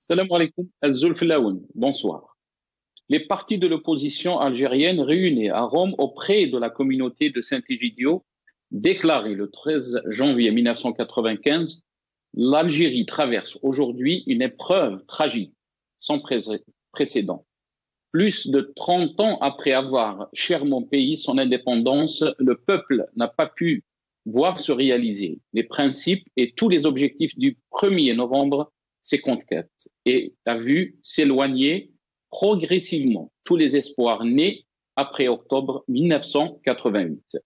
Salam alaikum, Al-Zulfilaoun, bonsoir. Les partis de l'opposition algérienne réunis à Rome auprès de la communauté de Saint-Égidio déclaraient le 13 janvier 1995 l'Algérie traverse aujourd'hui une épreuve tragique sans précédent. Plus de 30 ans après avoir chèrement payé son indépendance, le peuple n'a pas pu voir se réaliser les principes et tous les objectifs du 1er novembre 54 et a vu s'éloigner progressivement tous les espoirs nés après octobre 1988.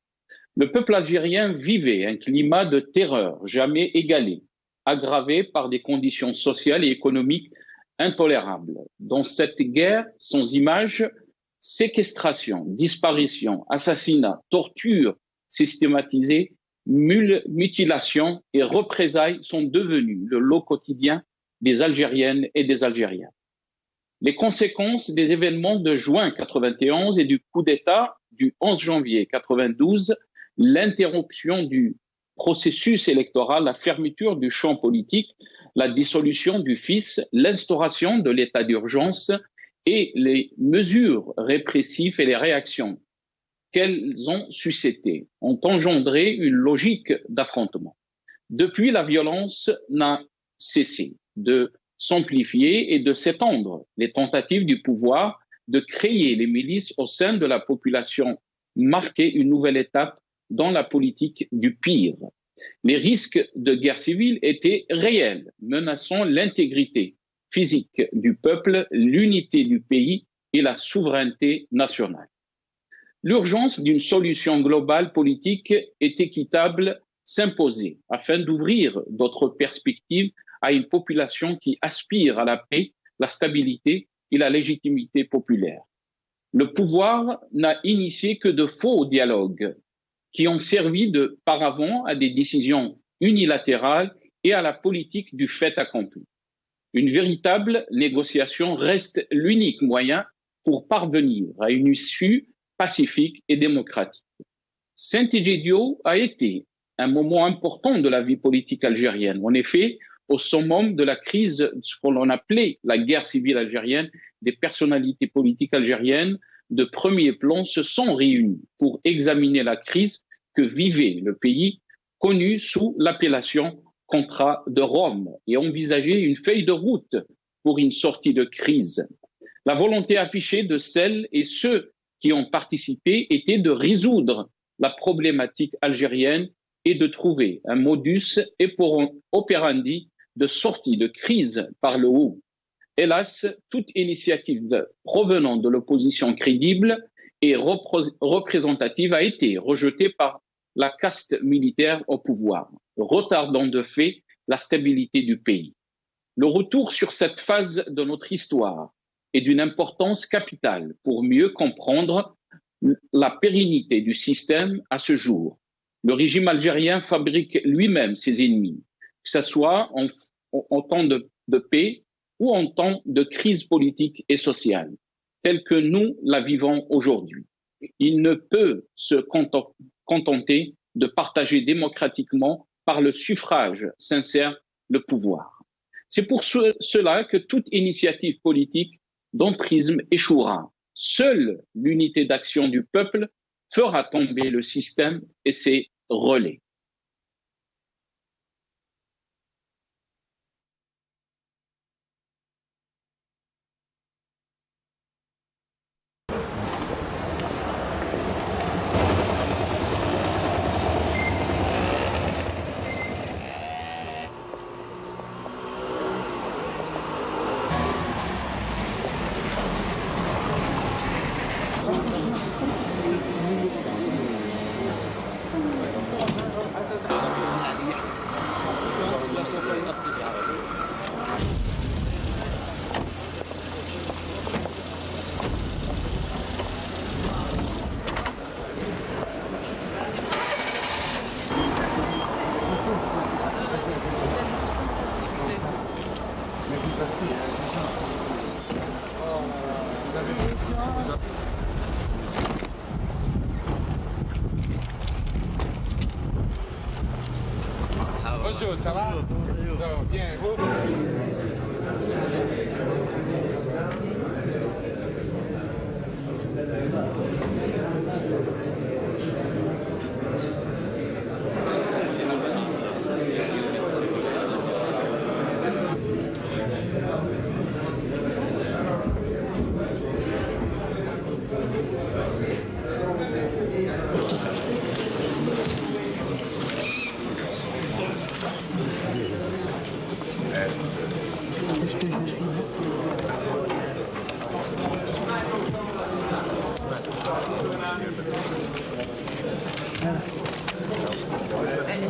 Le peuple algérien vivait un climat de terreur jamais égalé, aggravé par des conditions sociales et économiques intolérables. Dans cette guerre sans image, séquestration, disparition, assassinat, torture systématisée, mutilation et représailles sont devenus le lot quotidien des Algériennes et des Algériens. Les conséquences des événements de juin 91 et du coup d'État du 11 janvier 92, l'interruption du processus électoral, la fermeture du champ politique, la dissolution du FIS, l'instauration de l'état d'urgence et les mesures répressives et les réactions qu'elles ont suscitées ont engendré une logique d'affrontement. Depuis, la violence n'a cessé de s'amplifier et de s'étendre. Les tentatives du pouvoir de créer les milices au sein de la population marquaient une nouvelle étape dans la politique du pire. Les risques de guerre civile étaient réels, menaçant l'intégrité physique du peuple, l'unité du pays et la souveraineté nationale. L'urgence d'une solution globale politique et équitable s'imposait afin d'ouvrir d'autres perspectives à une population qui aspire à la paix, la stabilité et la légitimité populaire. Le pouvoir n'a initié que de faux dialogues qui ont servi de paravent à des décisions unilatérales et à la politique du fait accompli. Une véritable négociation reste l'unique moyen pour parvenir à une issue pacifique et démocratique. Saint-Égidio a été un moment important de la vie politique algérienne. En effet, au summum de la crise, ce qu'on appelait la guerre civile algérienne, des personnalités politiques algériennes de premier plan se sont réunies pour examiner la crise que vivait le pays, connu sous l'appellation contrat de Rome, et envisager une feuille de route pour une sortie de crise. La volonté affichée de celles et ceux qui ont participé était de résoudre la problématique algérienne et de trouver un modus operandi de sortie de crise par le haut. Hélas, toute initiative provenant de l'opposition crédible et représentative a été rejetée par la caste militaire au pouvoir, retardant de fait la stabilité du pays. Le retour sur cette phase de notre histoire est d'une importance capitale pour mieux comprendre la pérennité du système à ce jour. Le régime algérien fabrique lui-même ses ennemis, que ce soit en temps de paix ou en temps de crise politique et sociale, telle que nous la vivons aujourd'hui. Il ne peut se contenter de partager démocratiquement par le suffrage sincère le pouvoir. C'est pour cela que toute initiative politique d'emprisme échouera. Seule l'unité d'action du peuple fera tomber le système et ses relais. Bonjour, ça va? Bien, vous?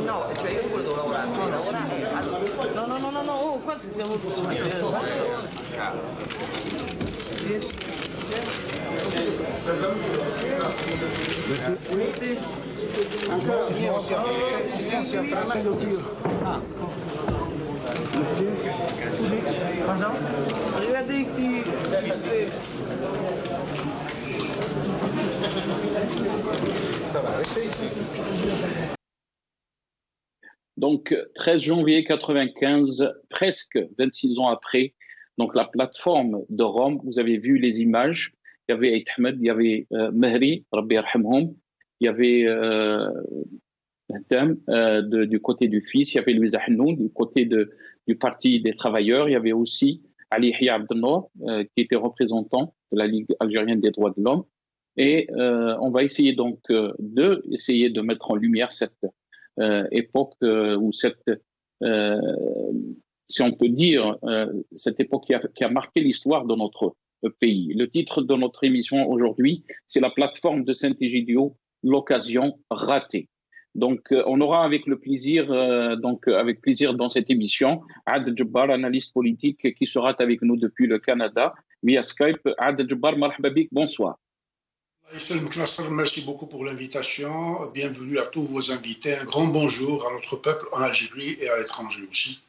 No, cioè io quello devo lavorare, no, lavorare. No, oh, qua ci siamo Regardez ici. Donc, 13 janvier 95, presque 26 ans après, donc la plateforme de Rome, vous avez vu les images, il y avait Aït Ahmed, il y avait Mehri, Rabbi Yarhamhum, il y avait Hatem du côté du fils, il y avait Louisa Hanoun du côté du Parti des travailleurs, il y avait aussi Ali Yahya Abdelnour qui était représentant de la Ligue algérienne des droits de l'homme. Et on va essayer donc de mettre en lumière cette époque ou cette, si on peut dire, cette époque qui a marqué l'histoire de notre pays. Le titre de notre émission aujourd'hui, c'est la plateforme de Saint-Égidio, l'occasion ratée. Donc, on aura avec plaisir dans cette émission, Adel Jabbar, analyste politique, qui sera avec nous depuis le Canada via Skype. Adel Jabbar, marhaba bik, bonsoir. Merci beaucoup pour l'invitation. Bienvenue à tous vos invités. Un grand bonjour à notre peuple en Algérie et à l'étranger aussi.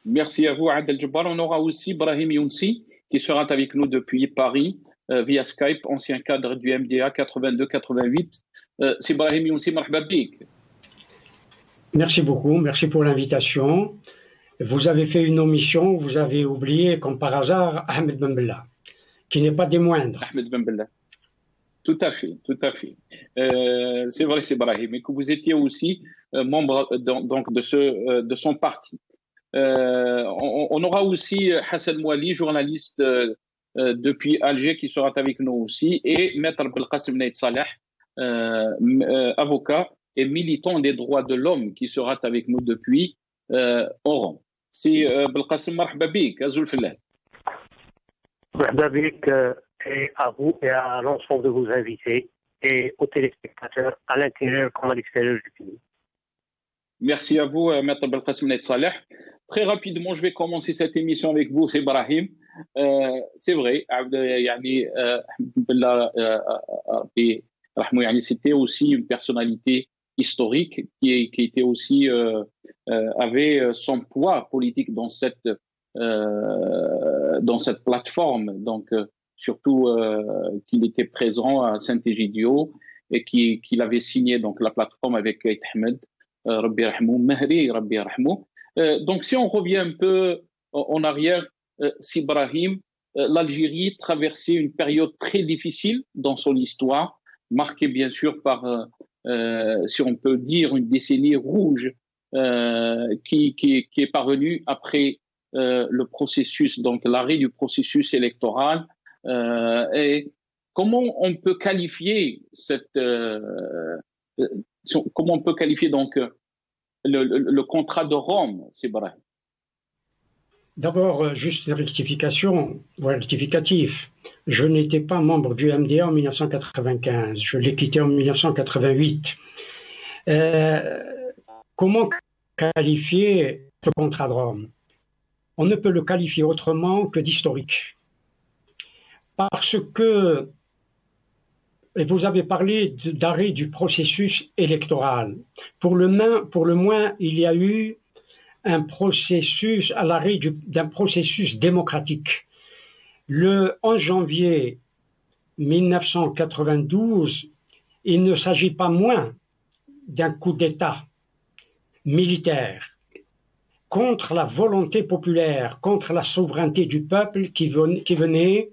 Merci à vous, Adel Jabbar. On aura aussi Brahim Younsi, qui sera avec nous depuis Paris via Skype, ancien cadre du MDA 82-88. C'est Brahim Younsi, marhaba bik. Merci beaucoup, merci pour l'invitation. Vous avez fait une omission, vous avez oublié, comme par hasard, Ahmed Ben Bella, qui n'est pas des moindres. Ahmed Ben Bella. Tout à fait, tout à fait. C'est vrai, c'est Brahim, et que vous étiez aussi membre donc de son parti. On aura aussi Hassan Mouali, journaliste depuis Alger, qui sera avec nous aussi, et Maître Belkacem Naït Saleh, avocat et militant des droits de l'homme, qui sera avec nous depuis Oran. C'est Belkacem, marhaba bik, Azul Fillah. Marhaba bik. Et à vous et à l'ensemble de vos invités et aux téléspectateurs à l'intérieur comme à l'extérieur du pays. Merci à vous, Maître Belkacem Naït Saleh. Très rapidement, je vais commencer cette émission avec vous, c'est Brahim. C'est vrai, c'était aussi une personnalité historique qui était aussi avait son poids politique dans cette plateforme. Donc surtout qu'il était présent à Saint-Égidio et qu'il avait signé donc la plateforme avec Aït Ahmed, Rabbi Yarhamou, Mehri, Rabbi Yarhamou. Donc si on revient un peu en arrière, si Brahim, l'Algérie traversait une période très difficile dans son histoire, marquée bien sûr par, si on peut dire, une décennie rouge qui est parvenue après le processus, donc l'arrêt du processus électoral. Et comment on peut qualifier donc le contrat de Rome, c'est vrai? D'abord, juste une rectificatif. Je n'étais pas membre du MDA en 1995, je l'ai quitté en 1988. Comment qualifier ce contrat de Rome? On ne peut le qualifier autrement que d'historique. Parce que, et vous avez parlé d'arrêt du processus électoral. Pour le moins, il y a eu un processus, à l'arrêt d'un processus démocratique. Le 11 janvier 1992, il ne s'agit pas moins d'un coup d'État militaire contre la volonté populaire, contre la souveraineté du peuple qui venait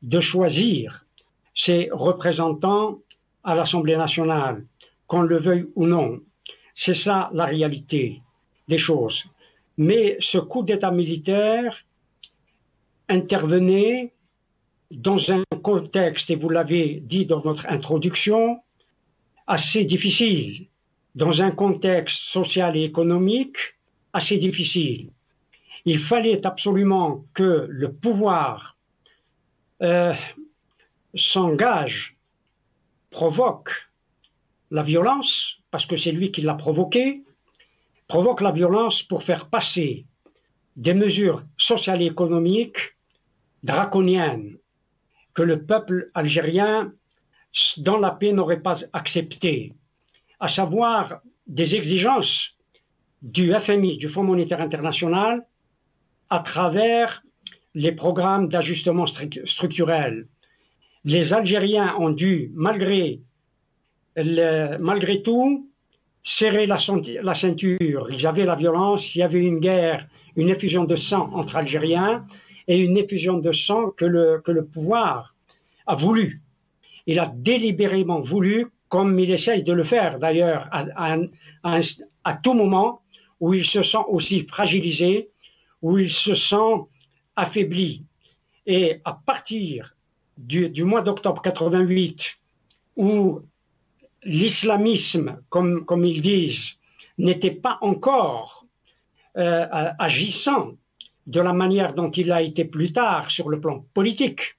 de choisir ses représentants à l'Assemblée nationale, qu'on le veuille ou non. C'est ça la réalité des choses. Mais ce coup d'État militaire intervenait dans un contexte, et vous l'avez dit dans notre introduction, assez difficile, dans un contexte social et économique assez difficile. Il fallait absolument que le pouvoir s'engage, provoque la violence, parce que c'est lui qui l'a provoqué, provoque la violence pour faire passer des mesures sociales et économiques draconiennes que le peuple algérien, dans la paix, n'aurait pas acceptées, à savoir des exigences du FMI, du Fonds monétaire international, à travers les programmes d'ajustement structurel. Les Algériens ont dû, malgré tout, serrer la ceinture. Ils avaient la violence, il y avait une guerre, une effusion de sang entre Algériens et une effusion de sang que le pouvoir a voulu. Il a délibérément voulu, comme il essaye de le faire d'ailleurs à tout moment, où il se sent aussi fragilisé, où il se sent affaibli. Et à partir du mois d'octobre 88, où l'islamisme, comme ils disent, n'était pas encore agissant de la manière dont il a été plus tard sur le plan politique,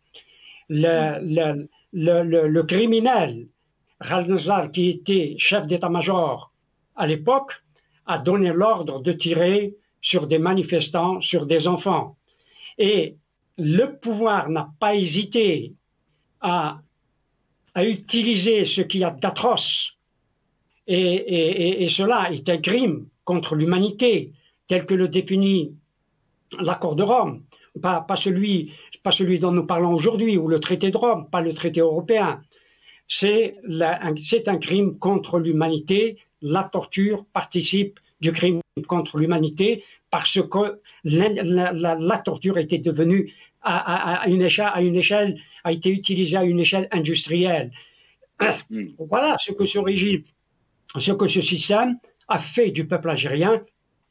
le criminel Khalnazar, qui était chef d'état-major à l'époque, a donné l'ordre de tirer sur des manifestants, sur des enfants. Et le pouvoir n'a pas hésité à utiliser ce qu'il y a d'atroce. Et cela est un crime contre l'humanité, tel que le définit l'accord de Rome, pas celui dont nous parlons aujourd'hui, ou le traité de Rome, pas le traité européen. C'est un crime contre l'humanité. La torture participe du crime contre l'humanité parce que la torture était devenue à une échelle, a été utilisée à une échelle industrielle. Voilà ce que ce régime, ce que ce système a fait du peuple algérien.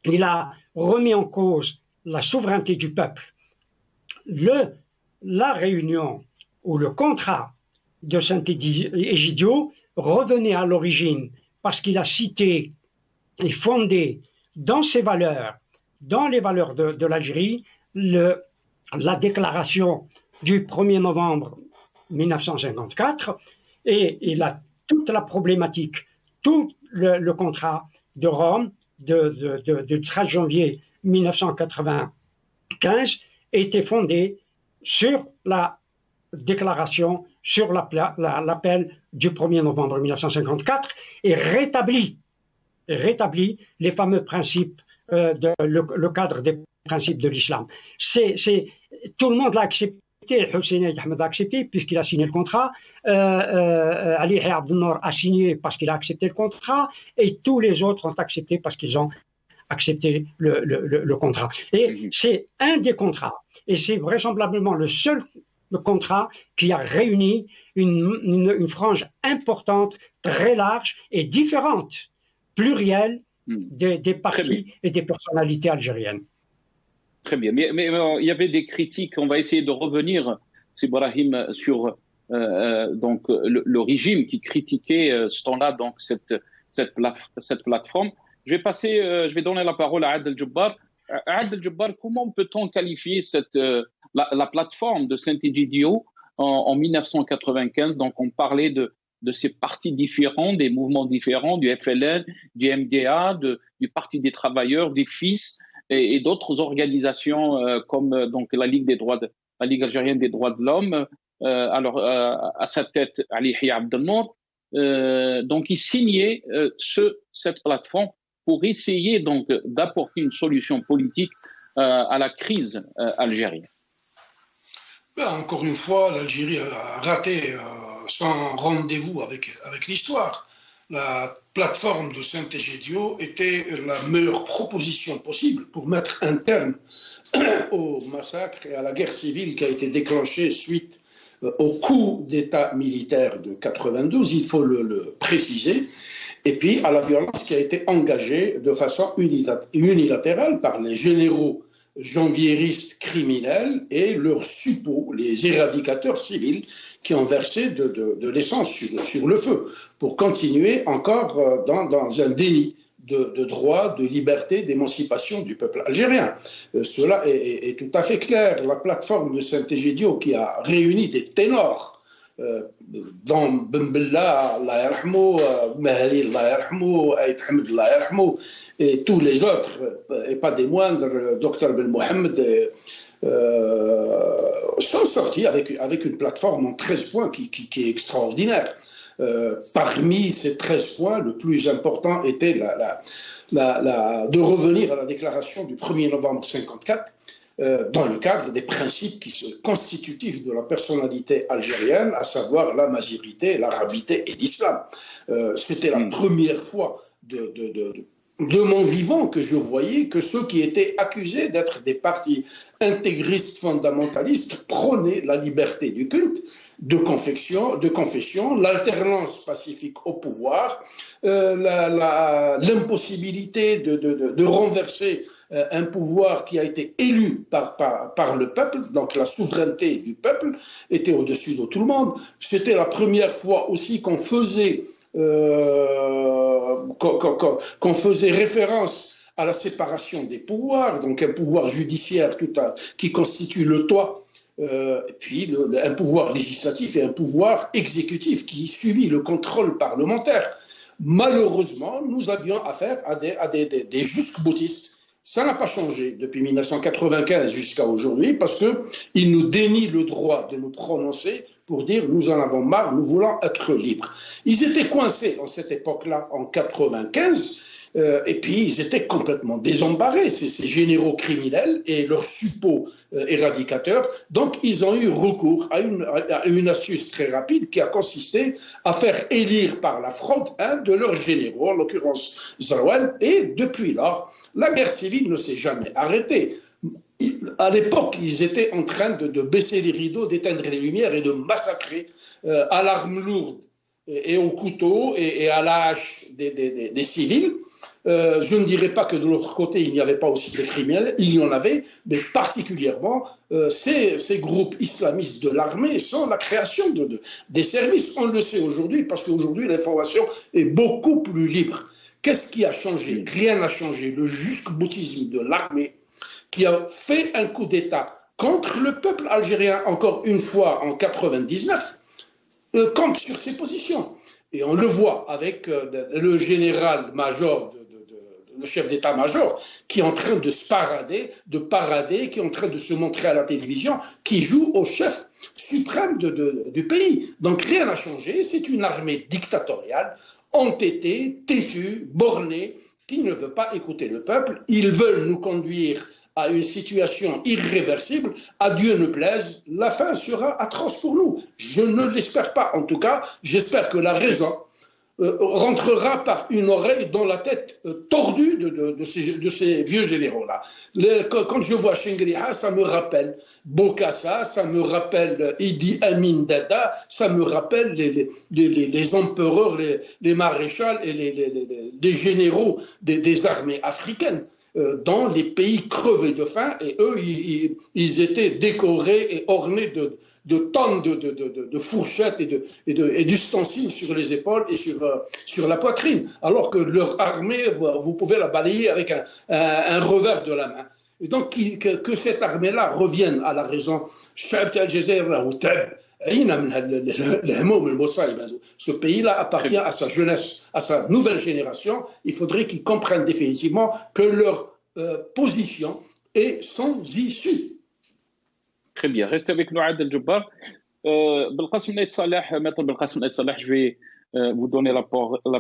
Il a remis en cause la souveraineté du peuple. La réunion ou le contrat de Saint-Égidio revenait à l'origine parce qu'il a cité et fondé dans ses valeurs, dans les valeurs de l'Algérie, la déclaration du 1er novembre 1954, et il a toute la problématique, tout le contrat de Rome de 13 janvier 1995 était fondé sur la déclaration, sur l'appel du 1er novembre 1954 et rétablit les fameux principes, le cadre des principes de l'islam. Tout le monde l'a accepté. Hussein Ahmed a accepté puisqu'il a signé le contrat. Ali Abdel-Nour a signé parce qu'il a accepté le contrat. Et tous les autres ont accepté parce qu'ils ont accepté le contrat. Et c'est un des contrats. Et c'est vraisemblablement le seul contrat qui a réuni une frange importante, très large et différente, plurielle des partis et des personnalités algériennes. Très bien, mais il y avait des critiques, on va essayer de revenir, Ibrahim, sur donc, le régime qui critiquait ce temps-là, donc cette plateforme. Je vais donner la parole à Adel Djebbar. Adel Djebbar, comment peut-on qualifier la plateforme de Saint-Égidio en 1995? Donc on parlait de ces partis différents, des mouvements différents, du FLN, du MDA, du Parti des travailleurs, des FIS et d'autres organisations comme donc la Ligue algérienne des droits de l'homme. À sa tête, Ali Abdel-Nour. Donc il signait cette plateforme pour essayer donc d'apporter une solution politique à la crise algérienne. Encore une fois, l'Algérie a raté son rendez-vous avec l'histoire. La plateforme de Saint-Égidio était la meilleure proposition possible pour mettre un terme au massacre et à la guerre civile qui a été déclenchée suite au coup d'État militaire de 92, il faut le préciser, et puis à la violence qui a été engagée de façon unilatérale par les généraux janviéristes criminels et leurs suppôts, les éradicateurs civils, qui ont versé de l'essence sur le feu pour continuer encore dans un déni de droit, de liberté, d'émancipation du peuple algérien. Cela est tout à fait clair. La plateforme de Saint-Égidio qui a réuni des ténors, dont Ben Bella, Allah yarhamou, Mahali, Allah yarhamou, Aït Hamid, Allah yarhamou, et tous les autres, et pas des moindres, Dr Ben Mohamed, sont sortis avec une plateforme en 13 points qui est extraordinaire. Parmi ces 13 points, le plus important était de revenir à la déclaration du 1er novembre 1954 dans le cadre des principes qui sont constitutifs de la personnalité algérienne, à savoir la mazirité, l'arabité et l'islam. C'était la première fois de mon vivant que je voyais que ceux qui étaient accusés d'être des partis intégristes fondamentalistes prônaient la liberté du culte, de confession, l'alternance pacifique au pouvoir, l'impossibilité de renverser un pouvoir qui a été élu par le peuple, donc la souveraineté du peuple était au-dessus de tout le monde. C'était la première fois aussi qu'on faisait référence à la séparation des pouvoirs, donc un pouvoir judiciaire qui constitue le toit, et puis un pouvoir législatif et un pouvoir exécutif qui subit le contrôle parlementaire. Malheureusement, nous avions affaire à des jusque-boutistes. Ça n'a pas changé depuis 1995 jusqu'à aujourd'hui parce qu'ils nous dénient le droit de nous prononcer pour dire nous en avons marre, nous voulons être libres. Ils étaient coincés en cette époque-là, en 1995, et puis ils étaient complètement désemparés, ces généraux criminels et leurs suppôts éradicateurs. Donc ils ont eu recours à une astuce très rapide qui a consisté à faire élire par la fraude un de leurs généraux, en l'occurrence Zarouane, et depuis lors, la guerre civile ne s'est jamais arrêtée. À l'époque, ils étaient en train de baisser les rideaux, d'éteindre les lumières et de massacrer à l'arme lourde et au couteau et à la hache des civils. Je ne dirais pas que de l'autre côté, il n'y avait pas aussi des criminels, il y en avait, mais particulièrement, ces groupes islamistes de l'armée sont la création des services. On le sait aujourd'hui, parce qu'aujourd'hui, l'information est beaucoup plus libre. Qu'est-ce qui a changé? Rien n'a changé. Le jusque-boutisme de l'armée, qui a fait un coup d'État contre le peuple algérien, encore une fois en 1999, compte sur ses positions. Et on le voit avec le général-major, le chef d'état-major, qui est en train de parader, qui est en train de se montrer à la télévision, qui joue au chef suprême du pays. Donc rien n'a changé, c'est une armée dictatoriale, entêtée, têtue, bornée, qui ne veut pas écouter le peuple. Ils veulent nous conduire à une situation irréversible, à Dieu ne plaise, la fin sera atroce pour nous. Je ne l'espère pas, en tout cas, j'espère que la raison rentrera par une oreille dans la tête tordue de ces vieux généraux-là. Quand je vois Shengriha, ça me rappelle Bokassa, ça me rappelle Idi Amin Dada, ça me rappelle les empereurs, les maréchals et les généraux des armées africaines. Dans les pays crevés de faim, et eux, ils étaient décorés et ornés de tonnes de fourchettes et d'ustensiles sur les épaules et sur la poitrine, alors que leur armée, vous pouvez la balayer avec un revers de la main. Et donc, que cette armée-là revienne à la raison. Ce pays-là appartient à sa jeunesse, à sa nouvelle génération. Il faudrait qu'ils comprennent définitivement que leur position est sans issue. Très bien. Restez avec nous, Adel Djoubar. Belkacem Naïd Saleh, maître Belkacem Naïd Saleh, je vais vous donner la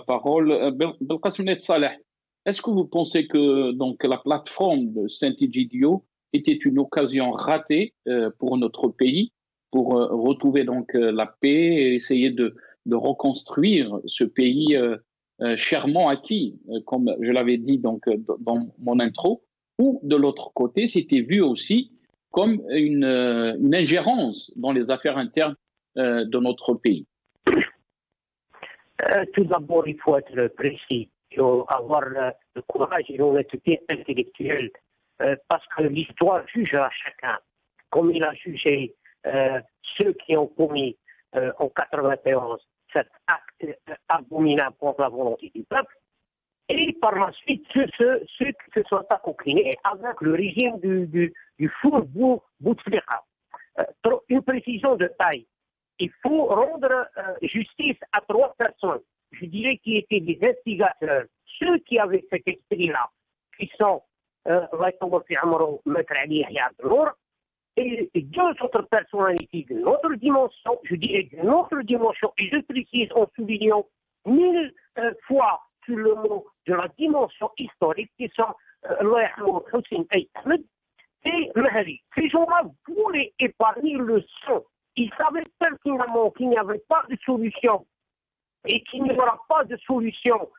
parole. Belkacem Naïd Saleh, est-ce que vous pensez que donc, la plateforme de Saint-Égidio était une occasion ratée pour notre pays pour retrouver donc la paix et essayer de reconstruire ce pays chèrement acquis, comme je l'avais dit donc dans mon intro, ou de l'autre côté, c'était vu aussi comme une ingérence dans les affaires internes de notre pays. Tout d'abord, il faut être précis, il faut avoir le courage et l'honnêteté intellectuelle, parce que l'histoire jugera chacun, comme il a jugé ceux qui ont commis en 91 cet acte abominable contre la volonté du peuple, et par la suite ceux qui se sont accoquinés avec le régime du fou Bouteflika. Une précision de taille. Il faut rendre justice à 3 personnes, je dirais, qui étaient des instigateurs, ceux qui avaient cet esprit-là, qui sont Maître Ali Yahya Abdelour, et 2 autres personnalités d'une autre dimension, je dirais d'une autre dimension, et je précise en soulignant 1000 fois sur le mot de la dimension historique, qui sont Hussein Ahmed et Mahdi. Ces gens-là voulaient épargner le sang. Ils savaient pertinemment qu'il n'y avait pas de solution et qu'il n'y aura pas de solution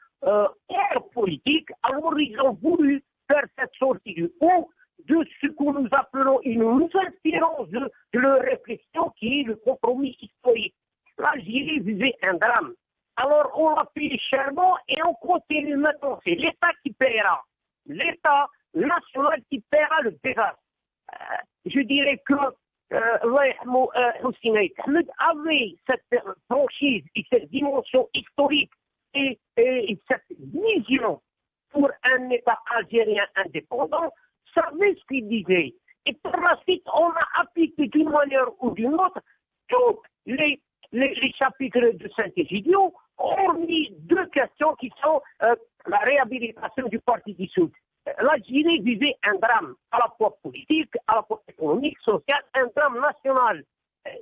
politique. Alors ils ont voulu faire cette sortie du haut de ce que nous appelons une nouvelle inspirance de leur réflexion qui est le compromis historique. L'Algérie vivait un drame. Alors on l'a payé chèrement et on continue maintenant. C'est l'État qui paiera. L'État national qui paiera le désastre. Je dirais que Hussein Ahmed avait cette franchise et cette dimension historique et cette vision pour un État algérien indépendant, savait ce qu'il disait. Et par la suite, on a appliqué d'une manière ou d'une autre tous les chapitres de Saint-Égidio, hormis 2 questions qui sont la réhabilitation du parti dissous. L'Algérie vivait un drame à la fois politique, à la fois économique, social, un drame national.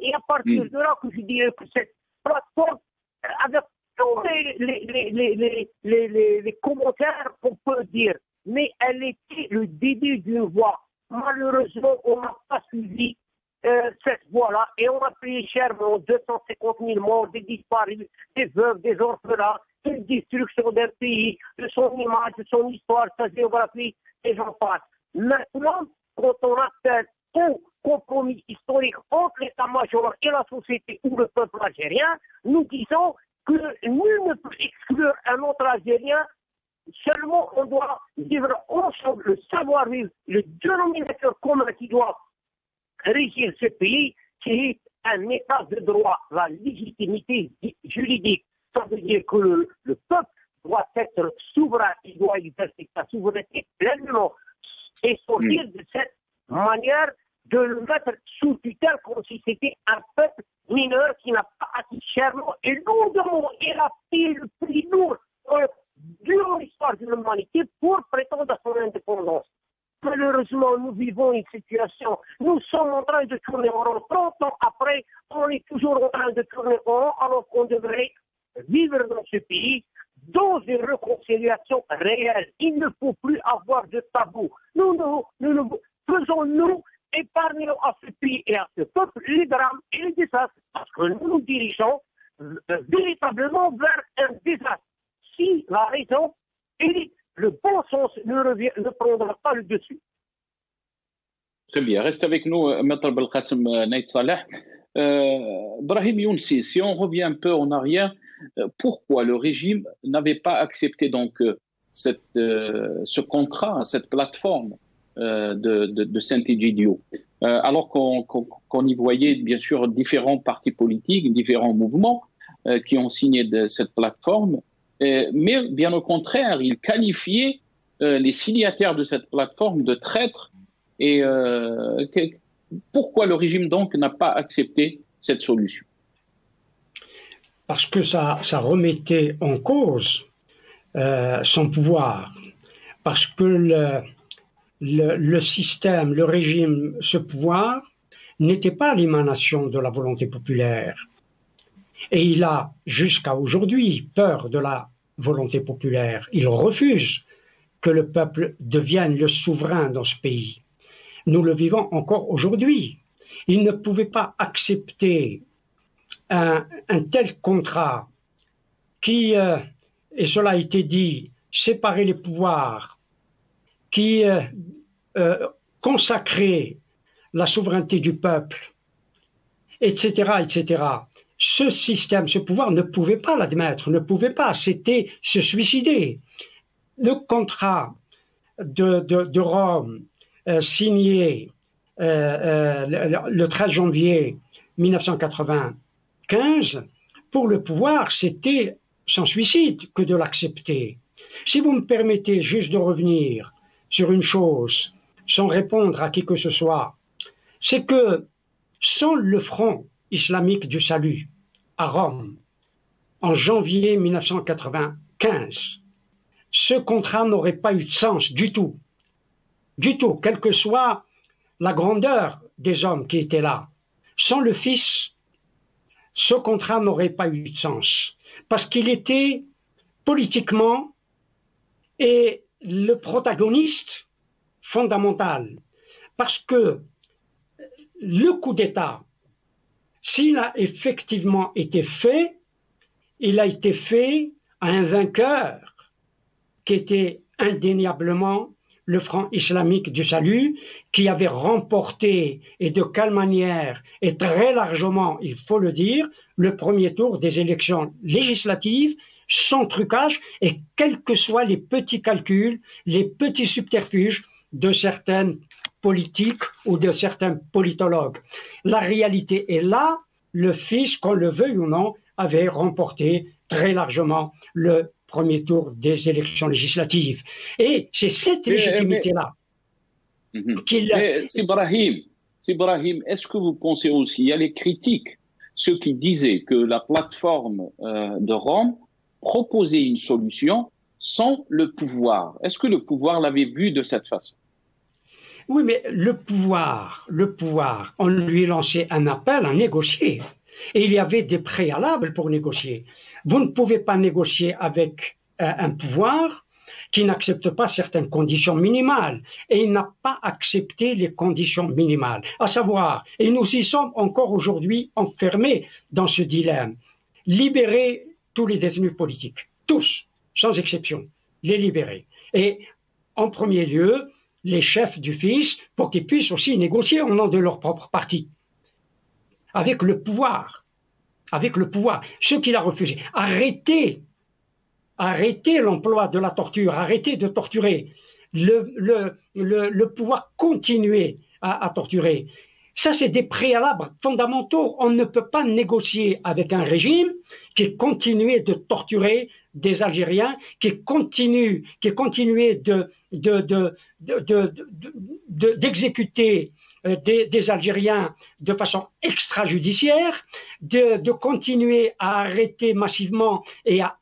Et à partir de là, que je dirais que cette plateforme, avec tous les commentaires qu'on peut dire, mais elle était le début d'une voie. Malheureusement, on n'a pas suivi cette voie-là et on a payé chèrement 250 000 morts, des disparus, des veuves, des orphelins, une destruction d'un pays, de son image, de son histoire, sa géographie, et j'en passe. Maintenant, quand on appelle au compromis historique entre l'état-major et la société ou le peuple algérien, nous disons que nul ne peut exclure un autre Algérien. Seulement, on doit vivre ensemble le savoir-vivre, le dénominateur commun qui doit régir ce pays, qui est un état de droit, la légitimité juridique. Ça veut dire que le peuple doit être souverain, il doit exercer sa souveraineté pleinement et sortir de cette manière de le mettre sous tutelle comme si c'était un peuple mineur qui n'a pas acquis chèrement et lourdement et a payé le prix lourd durant l'histoire de l'humanité pour prétendre à son indépendance. Malheureusement, nous vivons une situation, nous sommes en train de tourner en rond. 30 ans après, on est toujours en train de tourner en rond alors qu'on devrait vivre dans ce pays dans une réconciliation réelle. Il ne faut plus avoir de tabou. Faisons-nous épargnons à ce pays et à ce peuple les drames et les désastres, parce que nous nous dirigeons véritablement vers un désastre. Si la raison et le bon sens ne prendront pas le dessus. Très bien. Reste avec nous, Maître Belkacem Naït Saleh. Brahim Younsi, si on revient un peu en arrière, pourquoi le régime n'avait pas accepté donc ce contrat, cette plateforme de Saint-Égidio, alors qu'on y voyait bien sûr différents partis politiques, différents mouvements qui ont signé cette plateforme, mais bien au contraire, ils qualifiaient les signataires de cette plateforme de traîtres. Et pourquoi le régime donc n'a pas accepté cette solution? Parce que ça remettait en cause son pouvoir, parce que le système, le régime, ce pouvoir n'était pas l'émanation de la volonté populaire. Et il a jusqu'à aujourd'hui peur de la volonté populaire. Il refuse que le peuple devienne le souverain dans ce pays. Nous le vivons encore aujourd'hui. Il ne pouvait pas accepter un tel contrat qui, et cela a été dit, séparait les pouvoirs, qui consacrait la souveraineté du peuple, etc., etc. Ce système, ce pouvoir ne pouvait pas l'admettre, ne pouvait pas, c'était se suicider. Le contrat de Rome, signé le 13 janvier 1995, pour le pouvoir, c'était sans suicide que de l'accepter. Si vous me permettez juste de revenir sur une chose, sans répondre à qui que ce soit, c'est que sans le Front islamique du salut à Rome, en janvier 1995, ce contrat n'aurait pas eu de sens du tout, quelle que soit la grandeur des hommes qui étaient là. Sans le Fils, ce contrat n'aurait pas eu de sens, parce qu'il était politiquement et le protagoniste fondamental, parce que le coup d'État, s'il a effectivement été fait, il a été fait à un vainqueur qui était indéniablement le Front islamique du salut, qui avait remporté, et de quelle manière, et très largement, il faut le dire, le premier tour des élections législatives, sans trucage, et quels que soient les petits calculs, les petits subterfuges de certaines politiques ou de certains politologues. La réalité est là, le Fils, qu'on le veuille ou non, avait remporté très largement le premier tour des élections législatives. Et c'est cette légitimité-là qu'il... Sibrahim, est-ce que vous pensez aussi, il y a les critiques, ceux qui disaient que la plateforme de Rome proposait une solution sans le pouvoir. Est-ce que le pouvoir l'avait vu de cette façon? Oui, mais le pouvoir, on lui lançait un appel à négocier. Et il y avait des préalables pour négocier. Vous ne pouvez pas négocier avec un pouvoir qui n'accepte pas certaines conditions minimales. Et il n'a pas accepté les conditions minimales. À savoir, et nous y sommes encore aujourd'hui enfermés dans ce dilemme, libérer tous les détenus politiques, tous, sans exception, les libérer. Et en premier lieu, les chefs du Fils, pour qu'ils puissent aussi négocier au nom de leur propre parti. Avec le pouvoir, ce qu'il a refusé. Arrêtez l'emploi de la torture, arrêtez de torturer. Le pouvoir continuer à torturer. Ça, c'est des préalables fondamentaux. On ne peut pas négocier avec un régime qui continuait de torturer des Algériens, qui continuait d'exécuter des Algériens de façon extrajudiciaire, de continuer à arrêter massivement et à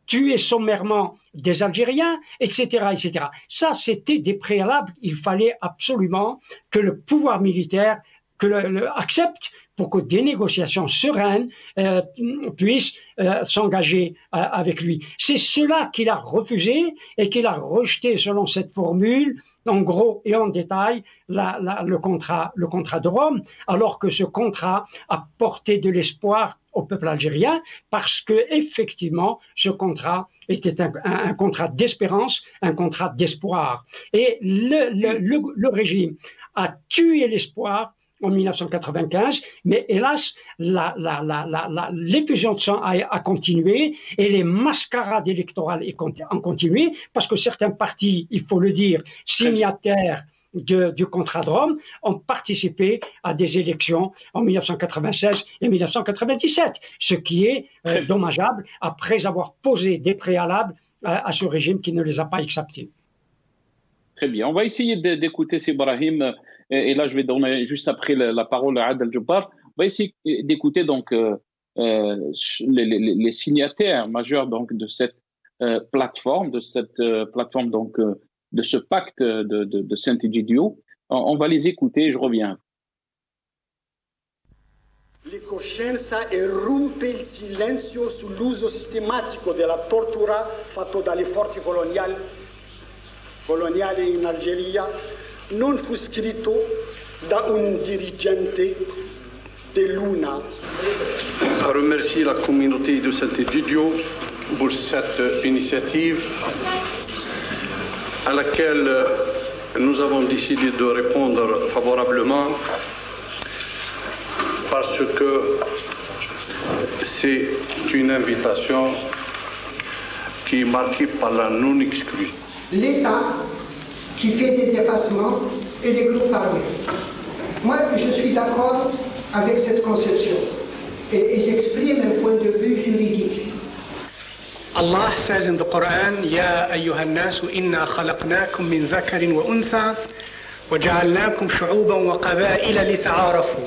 tuer sommairement des Algériens, etc., etc. Ça, c'était des préalables. Il fallait absolument que le pouvoir militaire accepte pour que des négociations sereines puissent s'engager avec lui. C'est cela qu'il a refusé et qu'il a rejeté selon cette formule, en gros et en détail, le contrat de Rome, alors que ce contrat a porté de l'espoir au peuple algérien, parce que effectivement, ce contrat était un contrat d'espérance, un contrat d'espoir. Et le régime a tué l'espoir en 1995, mais hélas, l'effusion de sang a continué et les mascarades électorales ont continué, parce que certains partis, il faut le dire, signataires du contrat de Rome, ont participé à des élections en 1996 et 1997, ce qui est dommageable après avoir posé des préalables à ce régime qui ne les a pas acceptés. Très bien, on va essayer d'écouter Sibrahim. Et là, je vais donner juste après la parole à Adel Jabbar. On va essayer d'écouter donc les signataires majeurs donc de cette plateforme, donc de ce pacte de Sant'Egidio. On va les écouter. Je reviens. L'incoscienza e rompe il silenzio sull'uso sistematico della tortura fatto dalle forze coloniali in Algeria. Non fu scritto da un dirigente dell'UNA. Je remercie la communauté de Saint-Egidio pour cette initiative à laquelle nous avons décidé de répondre favorablement parce que c'est une invitation qui est marquée par la non-exclusion. L'État qui fait des dépassements et les groupes armés. Moi, je suis d'accord avec cette conception et j'exprime un point de vue juridique. Allah says in the Quran, Ya ayyuhan nasu inna khalaqnakum min dhakarin wa untha wa ja'alnakum shu'uban wa qaba'ila lita'arafu.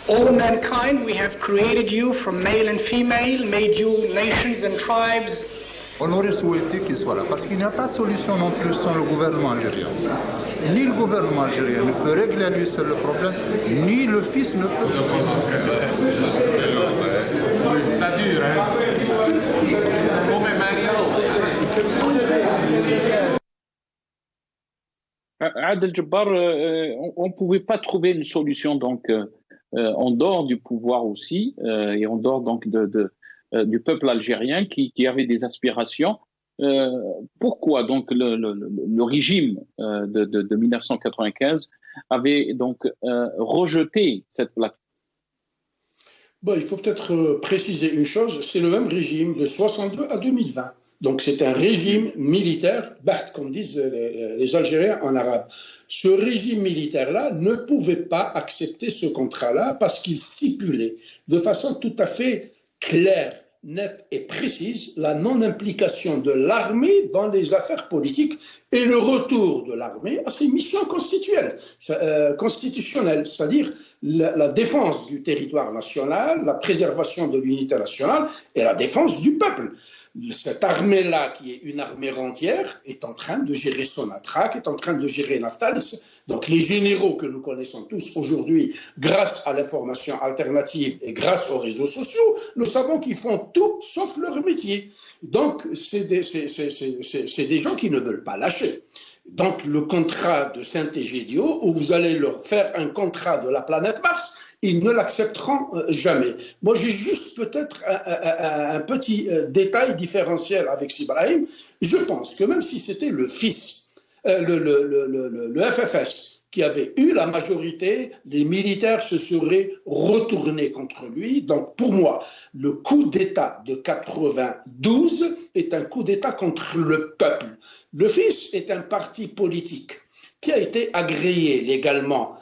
All mankind, we have created you from male and female, made you nations and tribes. On aurait souhaité qu'il soit là, parce qu'il n'y a pas de solution non plus sans le gouvernement algérien. Et ni le gouvernement algérien ne peut régler à lui seul le problème, ni le fils ne peut. Ça dure, hein? Come Mario. Adel Jabbar, on ne pouvait pas trouver une solution donc en dehors du pouvoir aussi et en dehors donc du peuple algérien qui avait des aspirations. Pourquoi donc le régime de 1995 avait donc rejeté cette plateforme? Bon, il faut peut-être préciser une chose, c'est le même régime de 62 à 2020. Donc c'est un régime militaire, baht, comme disent les Algériens en arabe. Ce régime militaire-là ne pouvait pas accepter ce contrat-là parce qu'il stipulait de façon tout à fait claire, nette et précise la non-implication de l'armée dans les affaires politiques et le retour de l'armée à ses missions constitutionnelles, c'est-à-dire la défense du territoire national, la préservation de l'unité nationale et la défense du peuple. Cette armée-là, qui est une armée rentière, est en train de gérer Sonatrach, est en train de gérer Naftalis. Donc les généraux que nous connaissons tous aujourd'hui, grâce à l'information alternative et grâce aux réseaux sociaux, nous savons qu'ils font tout sauf leur métier. Donc c'est des gens qui ne veulent pas lâcher. Donc le contrat de Saint-Egidio, où vous allez leur faire un contrat de la planète Mars, ils ne l'accepteront jamais. Moi, j'ai juste peut-être un petit détail différentiel avec Sibrahim. Je pense que même si c'était le fils, le FFS, qui avait eu la majorité, les militaires se seraient retournés contre lui. Donc, pour moi, le coup d'État de 92 est un coup d'État contre le peuple. Le fils est un parti politique qui a été agréé légalement.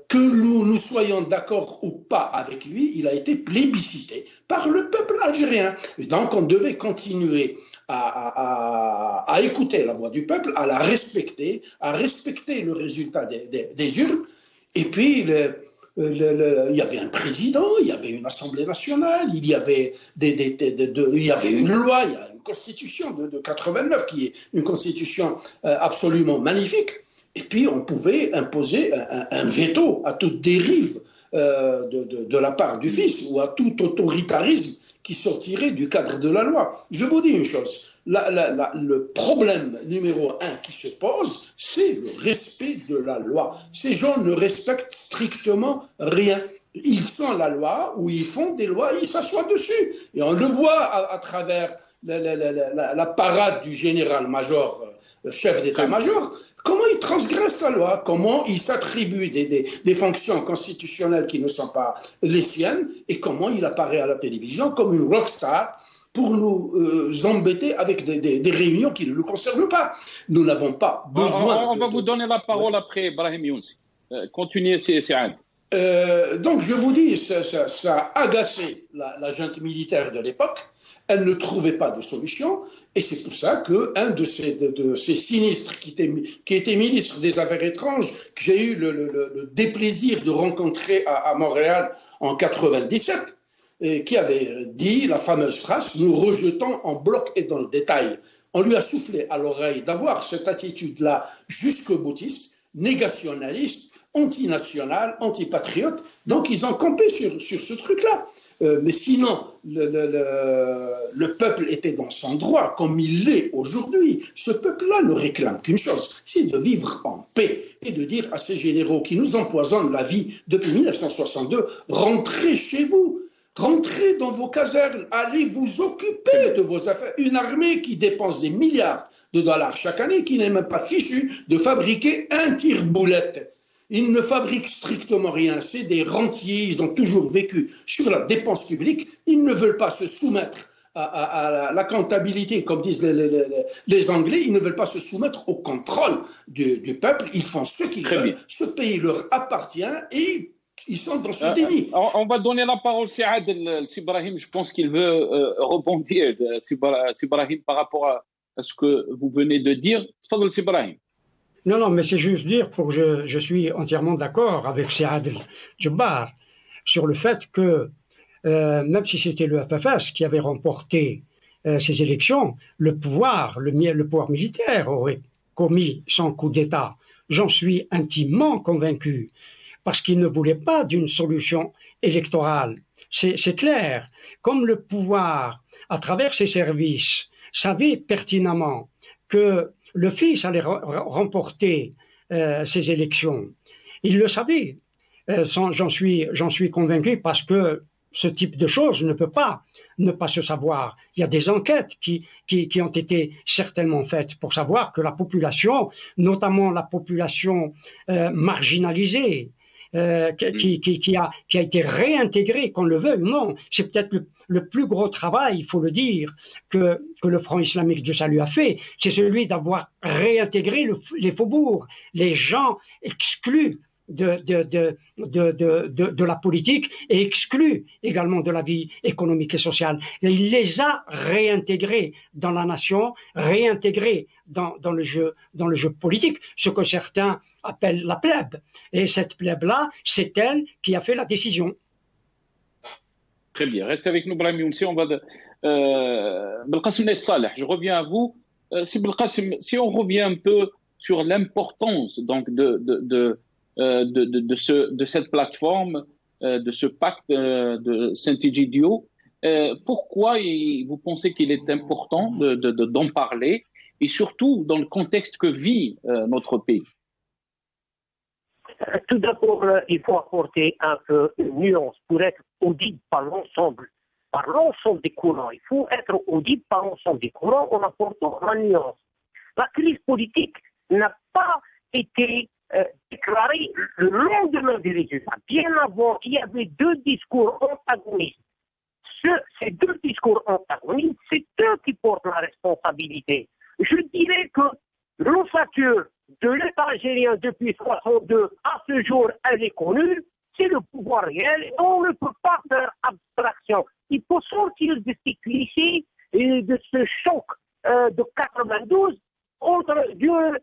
Que nous soyons d'accord ou pas avec lui, il a été plébiscité par le peuple algérien. Et donc on devait continuer à écouter la voix du peuple, à la respecter, à respecter le résultat des urnes. Et puis il y avait un président, il y avait une assemblée nationale, il y avait il y avait une loi, il y a une constitution de 89 qui est une constitution absolument magnifique. Et puis, on pouvait imposer un veto à toute dérive de la part du fils ou à tout autoritarisme qui sortirait du cadre de la loi. Je vous dis une chose, le problème numéro 1 qui se pose, c'est le respect de la loi. Ces gens ne respectent strictement rien. Ils sont la loi, ou ils font des lois, ils s'assoient dessus. Et on le voit à travers la parade du général-major, chef d'état-major. Comment il transgresse la loi? Comment il s'attribue des fonctions constitutionnelles qui ne sont pas les siennes? Et comment il apparaît à la télévision comme une rockstar pour nous embêter avec des réunions qui ne nous concernent pas? Nous n'avons pas besoin... On va vous donner la parole après, Brahim Younsi. Continuez, c'est Ad. Donc je vous dis, ça a agacé la junte militaire de l'époque. Elle ne trouvait pas de solution, et c'est pour ça qu'un de ces sinistres qui était ministre des Affaires étrangères, que j'ai eu le déplaisir de rencontrer à Montréal en 97, qui avait dit la fameuse phrase « Nous rejetons en bloc et dans le détail ». On lui a soufflé à l'oreille d'avoir cette attitude-là jusqu'au boutiste, négationnaliste, antinationale, antipatriote. Donc ils ont campé sur ce truc-là. Mais sinon, le peuple était dans son droit, comme il l'est aujourd'hui. Ce peuple-là ne réclame qu'une chose, c'est de vivre en paix et de dire à ces généraux qui nous empoisonnent la vie depuis 1962, rentrez chez vous. Rentrez dans vos casernes, allez vous occuper de vos affaires. Une armée qui dépense des milliards de dollars chaque année, qui n'est même pas fichue de fabriquer un tire-boulette. Ils ne fabriquent strictement rien, c'est des rentiers, ils ont toujours vécu sur la dépense publique, ils ne veulent pas se soumettre à la comptabilité, comme disent les Anglais, ils ne veulent pas se soumettre au contrôle du peuple, ils font ce qu'ils veulent, ce pays leur appartient et ils sont dans ce déni. On va donner la parole à Sibrahim, je pense qu'il veut rebondir, Sibrahim, par rapport à ce que vous venez de dire. Tfadl Sibrahim. Non, non, mais c'est juste dire que je suis entièrement d'accord avec Saad Jabbar sur le fait que même si c'était le FFS qui avait remporté ces élections, le pouvoir militaire aurait commis son coup d'État. J'en suis intimement convaincu, parce qu'il ne voulait pas d'une solution électorale. C'est clair. Comme le pouvoir, à travers ses services, savait pertinemment que le fils allait remporter ces élections. Il le savait. J'en suis convaincu, parce que ce type de choses ne peut pas ne pas se savoir. Il y a des enquêtes qui ont été certainement faites pour savoir que la population, notamment la population marginalisée, qui a été réintégré, qu'on le veuille ou non. C'est peut-être le plus gros travail, il faut le dire, que le Front islamique du salut a fait, c'est celui d'avoir réintégré les faubourgs, les gens exclus de la politique et exclus également de la vie économique et sociale. Et il les a réintégrés dans la nation, réintégrés dans le jeu politique, ce que certains appellent la plèbe. Et cette plèbe-là, c'est elle qui a fait la décision. Très bien. Restez avec nous, Brahim Younsi. On va Belkacem Net Saleh, je reviens à vous. Si Belkacem, si on revient un peu sur l'importance donc de cette plateforme, de ce pacte de Saint-Egidio, pourquoi vous pensez qu'il est important d'en parler, et surtout dans le contexte que vit notre pays? Tout d'abord, il faut apporter un peu une nuance pour être audible par l'ensemble des courants. Il faut être audible par l'ensemble des courants en apportant la nuance. La crise politique n'a pas été déclarée le lendemain des résultats. Bien avant, il y avait deux discours antagonistes. Ces deux discours antagonistes, c'est eux qui portent la responsabilité. Je dirais que l'ossature de l'État algérien depuis 1962 à ce jour, elle est connue, c'est le pouvoir réel, et on ne peut pas faire abstraction. Il faut sortir de ces clichés et de ce choc de 92 entre d'une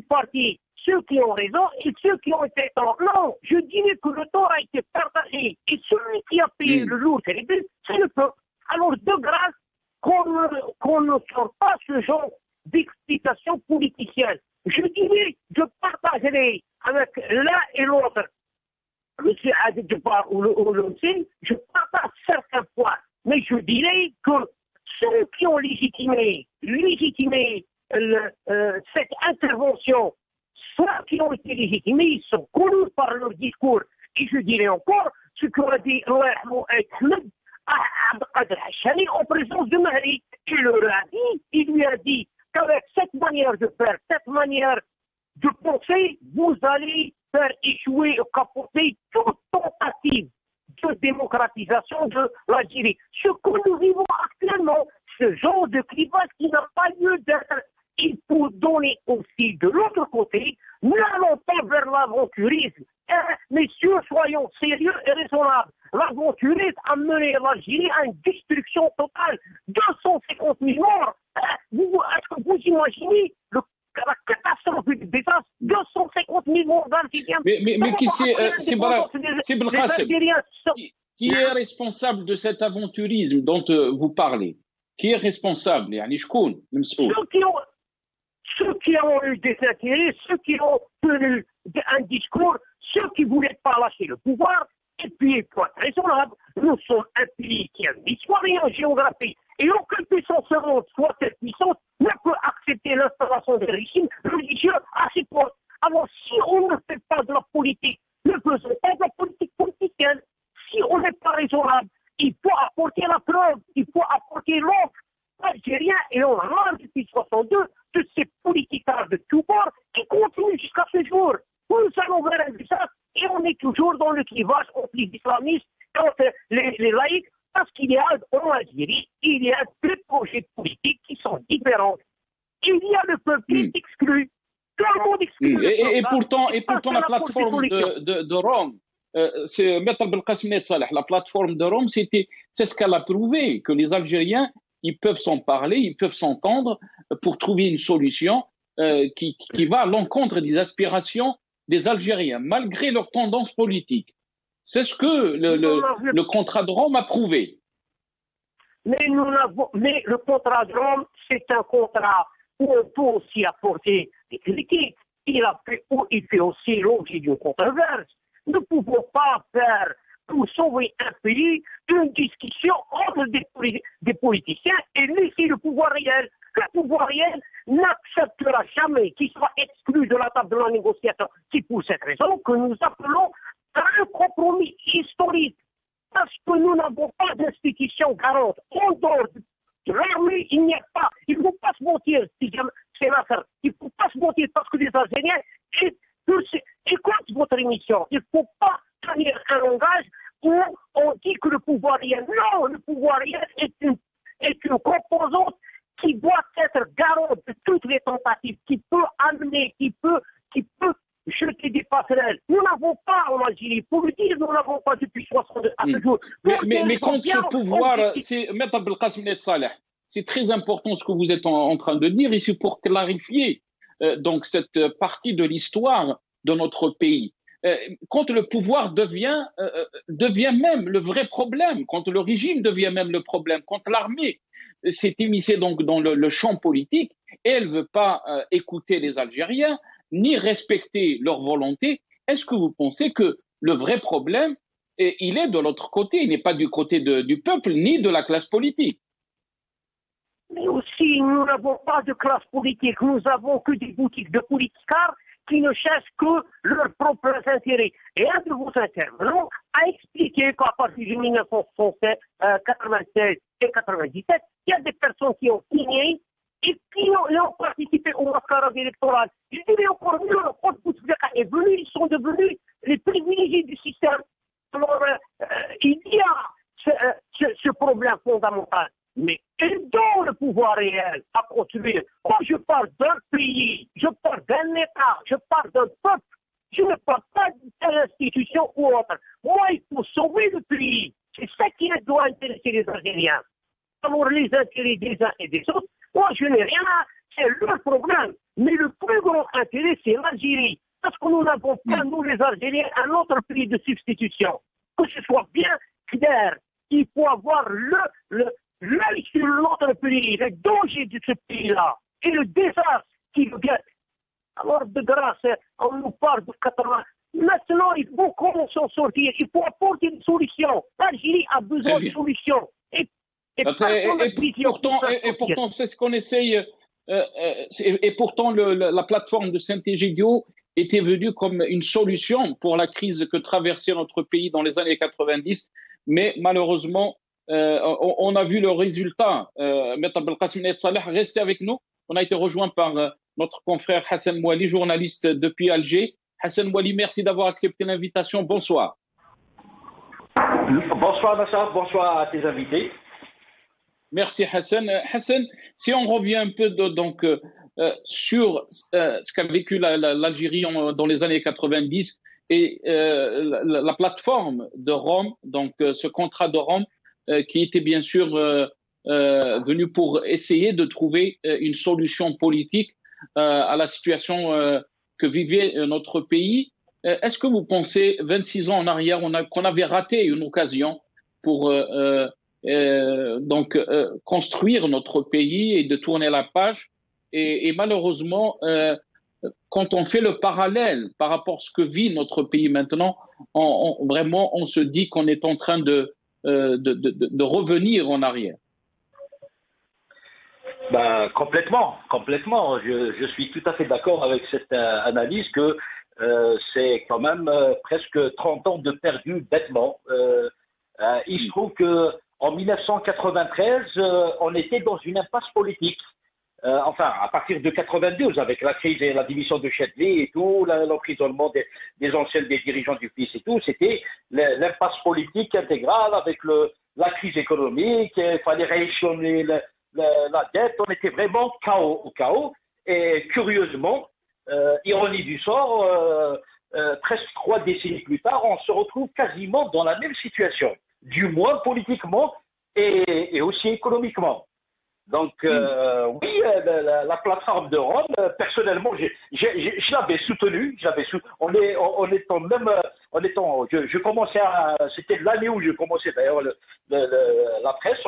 partie ceux qui ont raison et ceux qui ont été tort. Non, je dirais que le tort a été partagé, et celui qui a payé le lourd, c'est le peuple. Alors, de grâce, qu'on ne sort pas ce genre d'explications politiciennes. Je dirais, je partagerai avec l'un et l'autre, M. Adel Jabbar ou le je partage certains points, mais je dirais que ceux qui ont légitimé cette intervention, ceux qui ont été légitimés, ils sont connus par leur discours. Et je dirais encore ce qu'a dit Ahmed Abdelkader Hachani en présence de Mahri. Il lui a dit qu'avec cette manière de faire, cette manière de penser, vous allez faire échouer ou capoter toute tentative de démocratisation de l'Algérie. Ce que nous vivons actuellement, ce genre de clivage qui n'a pas lieu d'être. Il faut donner aussi de l'autre côté, n'allons pas vers l'aventurisme. Messieurs, soyons sérieux et raisonnables. L'aventurisme a mené l'Algérie à une destruction totale. 250 000 morts. Est-ce que vous imaginez la catastrophe du désastre? 250 000 morts d'Algériens. Mais qui c'est Belkacem, qui est responsable de cet aventurisme dont vous parlez? Qui est responsable? Ceux qui ont eu des intérêts, ceux qui ont tenu un discours, ceux qui ne voulaient pas lâcher le pouvoir, et Et puis, il faut être raisonnable. Nous sommes un pays qui a une histoire et une géographie. Et aucune puissance au monde, soit cette puissance, ne peut accepter l'installation des régimes religieux à ses postes. Alors, si on ne fait pas de la politique, ne faisons pas de la politique politicienne. Si on n'est pas raisonnable, il faut apporter la preuve, il faut apporter l'offre algérien, et on a marre depuis 62 de ces politicards de tout bord qui continuent jusqu'à ce jour. Nous allons vers un désastre et on est toujours dans le clivage entre les islamistes et entre les laïcs, parce qu'il y a en Algérie, il y a deux projets politiques qui sont différents. Il y a le peuple qui est exclu. Tout le monde exclu. Et pourtant la plateforme de Rome, c'est Maître Belkacem Nait Saleh, la plateforme de Rome, c'est ce qu'elle a prouvé, que les Algériens, ils peuvent s'en parler, ils peuvent s'entendre pour trouver une solution qui va à l'encontre des aspirations des Algériens, malgré leur tendance politique. C'est ce que le contrat de Rome a prouvé. Mais le contrat de Rome, c'est un contrat où on peut aussi apporter des critiques. Il fait aussi l'objet d'une controverse. Nous ne pouvons pas faire, pour sauver un pays, une discussion entre des politiciens et laisser le pouvoir réel. Le pouvoir réel n'acceptera jamais qu'il soit exclu de la table de la négociation. C'est pour cette raison que nous appelons à un compromis historique. Parce que nous n'avons pas d'institution garante. En dehors de l'armée, il n'y a pas. Il ne faut pas se mentir, c'est l'affaire. Il ne faut pas se mentir parce que les Algériens écoutent votre émission. Il ne faut pas tenir un langage où on dit que le pouvoir réel. Non, le pouvoir réel est une composante qui doit être garante de toutes les tentatives, qui peut amener, qui peut jeter des passerelles. Nous n'avons pas en Algérie, pour le dire, nous n'avons pas depuis 62 à ce jour. Mais contre ce pouvoir, Maître Belkacem Nait Saleh, c'est très important ce que vous êtes en train de dire, et c'est pour clarifier donc cette partie de l'histoire de notre pays. Quand le pouvoir devient même le vrai problème, quand le régime devient même le problème, quand l'armée s'est immiscée donc dans le champ politique, et elle ne veut pas écouter les Algériens, ni respecter leur volonté, est-ce que vous pensez que le vrai problème, il est de l'autre côté, il n'est pas du côté du peuple, ni de la classe politique? Mais aussi, nous n'avons pas de classe politique, nous n'avons que des boutiques de politicards qui ne cherchent que leurs propres intérêts. Et un de vos intervenants a expliqué qu'à partir de 1996 et 97, il y a des personnes qui ont signé et qui ont participé au mascarade électoral. Je dirais encore mieux, quand Bouteflika est venu, ils sont devenus les privilégiés du système. Alors, il y a ce problème fondamental. Mais aidons le pouvoir réel à construire. Quand je parle d'un pays, je parle d'un État, je parle d'un peuple, je ne parle pas d'une institution ou autre. Moi, il faut sauver le pays. C'est ça qui doit intéresser les Algériens. Alors, les intérêts des uns et des autres, moi, je n'ai rien à... C'est leur problème. Mais le plus grand intérêt, c'est l'Algérie. Parce que nous n'avons pas, nous les Algériens, un autre pays de substitution. Que ce soit bien clair, il faut avoir l'œil sur notre pays, le danger de ce pays-là et le désastre qui le guette. Alors, de grâce, on nous parle de 80. Maintenant, il faut qu'on s'en sortir. Il faut apporter une solution. L'Algérie a besoin de solutions. Et pourtant, c'est ce qu'on essaye. Et pourtant, la plateforme de Saint-Égidio était venue comme une solution pour la crise que traversait notre pays dans les années 90. Mais malheureusement, on a vu le résultat. Maître Belkacem Nait Saleh, restez avec nous. On a été rejoint par notre confrère Hassan Mouali, journaliste depuis Alger. Hassan Mouali, merci d'avoir accepté l'invitation. Bonsoir. Bonsoir Nassar, bonsoir à tes invités. Merci Hassan. Hassan, si on revient un peu sur ce qu'a vécu l'Algérie dans les années 90 et la plateforme de Rome, donc ce contrat de Rome, qui était bien sûr venu pour essayer de trouver une solution politique à la situation que vivait notre pays. Est-ce que vous pensez, 26 ans en arrière, qu'on avait raté une occasion pour construire notre pays et de tourner la page, et malheureusement, quand on fait le parallèle par rapport à ce que vit notre pays maintenant, vraiment, on se dit qu'on est en train de revenir en arrière. Ben, complètement. Je suis tout à fait d'accord avec cette analyse que c'est quand même presque 30 ans de perdu bêtement. Il se trouve qu'en 1993, on était dans une impasse politique. Enfin, à partir de 92, avec la crise et la division de Chedley et tout, l'emprisonnement des anciens des dirigeants du PIS et tout, c'était l'impasse politique intégrale avec la crise économique, il fallait rééchelonner la dette, on était vraiment au chaos. Et curieusement, ironie du sort, presque 3 décennies plus tard, on se retrouve quasiment dans la même situation, du moins politiquement et aussi économiquement. Donc, oui, la plateforme de Rome, personnellement, je l'avais soutenue. Je commençais c'était l'année où je commençais d'ailleurs la presse,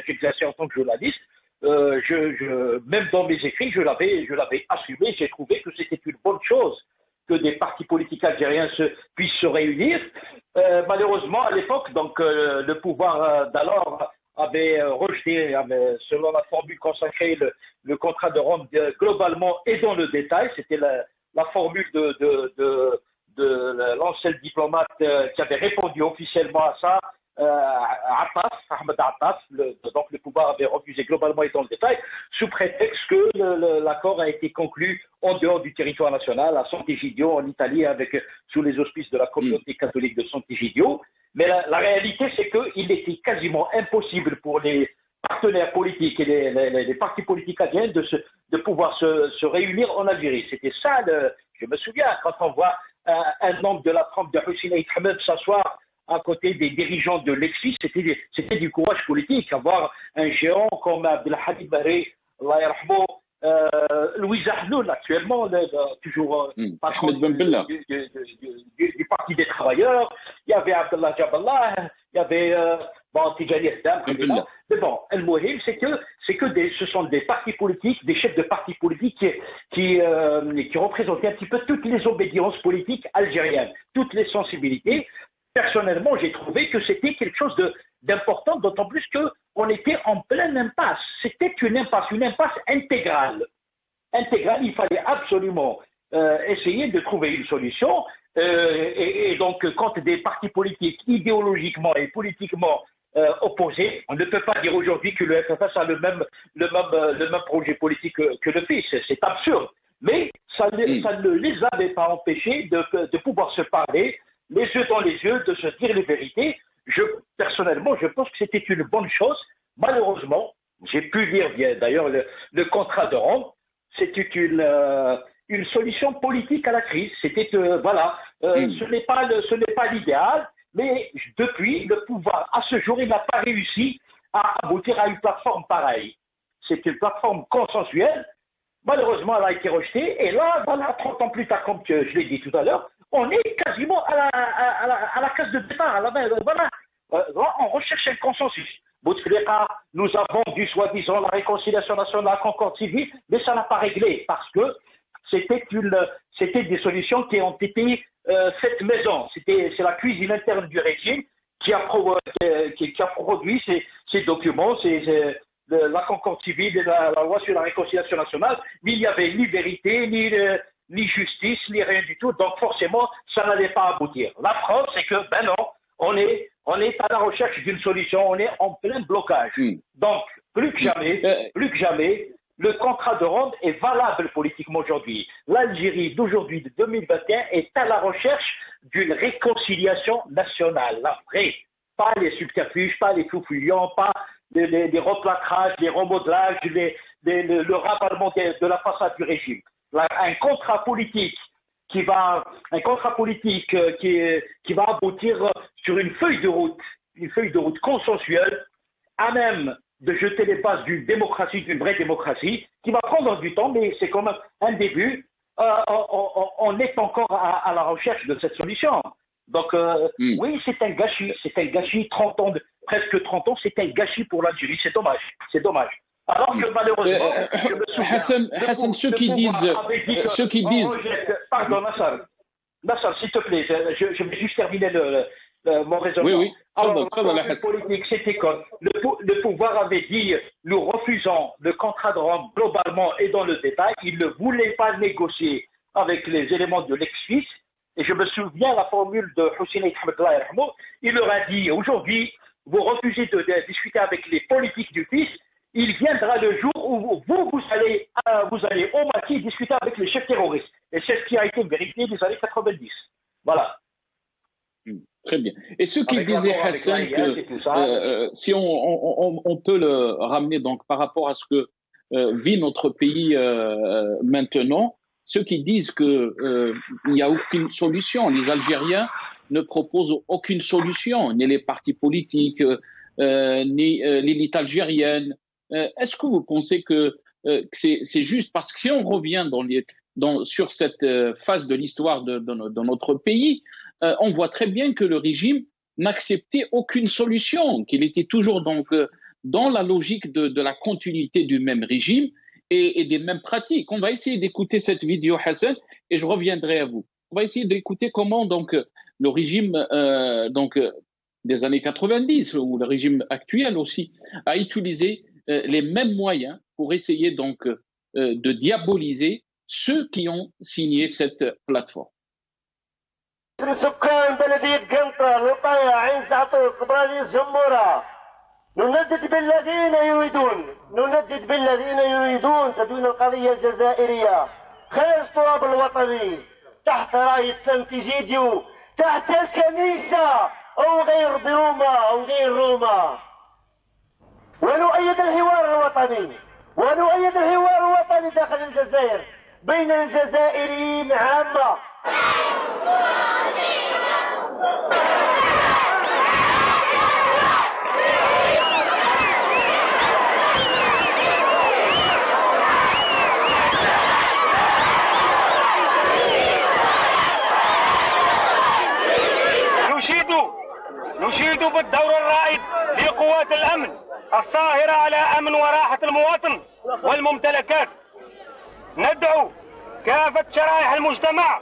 j'exerçais en tant que journaliste. Même dans mes écrits, je l'avais assumé. J'ai trouvé que c'était une bonne chose que des partis politiques algériens puissent se réunir. Malheureusement, à l'époque, donc le pouvoir d'alors avait rejeté, selon la formule consacrée, le contrat de Rome globalement et dans le détail. C'était la formule de l'ancien diplomate qui avait répondu officiellement à ça, Ahmed Abbas. Donc le pouvoir avait refusé globalement et dans le détail, sous prétexte que l'accord a été conclu en dehors du territoire national, à Sant'Egidio, en Italie, sous les auspices de la communauté catholique de Sant'Egidio. Mais la réalité, c'est qu'il était quasiment impossible pour les partenaires politiques et les partis politiques algériens de pouvoir se réunir en Algérie. C'était ça, je me souviens, quand on voit un membre de la trempe de Hussein Aït Hamed s'asseoir à côté des dirigeants de l'Exis, c'était du courage politique. Avoir un géant comme Abdelhamid Baré, Allah yarhamou, Louis Ahnoun, actuellement, toujours patron du Parti des Travailleurs, il y avait Abdallah Jaballah, il y avait Tidjani Esdam. Mais bon, El Mohim, c'est que ce sont des partis politiques, des chefs de partis politiques qui représentaient un petit peu toutes les obédiences politiques algériennes, toutes les sensibilités. Personnellement, j'ai trouvé que c'était quelque chose d'important, d'autant plus qu'on était en pleine impasse. C'était une impasse intégrale. Il fallait absolument essayer de trouver une solution. Et donc, quand des partis politiques idéologiquement et politiquement opposés, on ne peut pas dire aujourd'hui que le FFS a le même projet politique que le PIS. C'est absurde. Mais ça ne les avait pas empêchés de pouvoir se parler, les yeux dans les yeux, de se dire les vérités. Personnellement, je pense que c'était une bonne chose. Malheureusement, j'ai pu lire d'ailleurs le contrat de Rome. C'était une solution politique à la crise. C'était ce n'est pas l'idéal, mais depuis, le pouvoir, à ce jour, il n'a pas réussi à aboutir à une plateforme pareille. C'est une plateforme consensuelle. Malheureusement, elle a été rejetée. Et là, 30 ans plus tard, comme je l'ai dit tout à l'heure, on est quasiment à la case de départ. Là, on recherche un consensus. Bouteflika nous a vendu soi-disant la réconciliation nationale, la concorde civile, mais ça n'a pas réglé parce que c'était des solutions qui ont été faites maison. C'est la cuisine interne du régime qui a produit ces documents, la concorde civile et la loi sur la réconciliation nationale. Mais il n'y avait ni vérité, ni justice, ni rien du tout. Donc forcément, ça n'allait pas aboutir. La preuve, c'est que, non, on est à la recherche d'une solution, on est en plein blocage. Donc, plus que jamais, le contrat de Rome est valable politiquement aujourd'hui. L'Algérie d'aujourd'hui, de 2021, est à la recherche d'une réconciliation nationale, la vraie. Pas les subterfuges, pas les fouillons, pas les replâtrages, les remodelages, le ravalement de la façade du régime. Un contrat politique qui va aboutir sur une feuille de route consensuelle, à même de jeter les bases d'une démocratie, d'une vraie démocratie, qui va prendre du temps, mais c'est quand même un début. On est encore à la recherche de cette solution. Donc, oui, c'est un gâchis, 30 ans, presque 30 ans, c'est un gâchis pour l'Algérie, c'est dommage. Alors que malheureusement, je me souviens, Hassan, ceux qui disent, pardon, Nassar, s'il te plaît, je vais juste terminer mon raisonnement. Oui. Alors, la politique, c'était comme le pouvoir avait dit, nous refusons le contrat de Rome globalement et dans le détail. Il ne voulait pas négocier avec les éléments de l'ex-Suisse. Et je me souviens la formule de Hussein Ahmed, il leur a dit, aujourd'hui, vous refusez de discuter avec les politiques du fils. Il viendra le jour où vous allez au Mali discuter avec les chefs terroristes. Et c'est ce qui a été vérifié des années 90. Voilà. Très bien. Et ce qui disait Hassan, que si on peut le ramener donc par rapport à ce que vit notre pays maintenant, ceux qui disent qu'il n'y a aucune solution, les Algériens ne proposent aucune solution, ni les partis politiques, ni l'élite algérienne. Est-ce que vous pensez que c'est juste parce que si on revient sur cette phase de l'histoire de notre pays, on voit très bien que le régime n'acceptait aucune solution, qu'il était toujours donc dans la logique de la continuité du même régime et des mêmes pratiques. On va essayer d'écouter cette vidéo, Hassan, et je reviendrai à vous. On va essayer d'écouter comment donc le régime des années 90 ou le régime actuel aussi a utilisé les mêmes moyens pour essayer donc de diaboliser ceux qui ont signé cette plateforme. سكان بلدية قنطرة الوطاية عين زعطوك برانيس جمورة نندد بالذين يريدون تدوين القضية الجزائرية خارج التراب الوطني تحت راية سانتيجيديو تحت الكنيسة أو غير روما ونؤيد الحوار الوطني داخل الجزائر بين الجزائريين عامة. نشيد بالدور الرائد لقوات الأمن الصاهرة على أمن وراحة المواطن والممتلكات. ندعو كافة شرائح المجتمع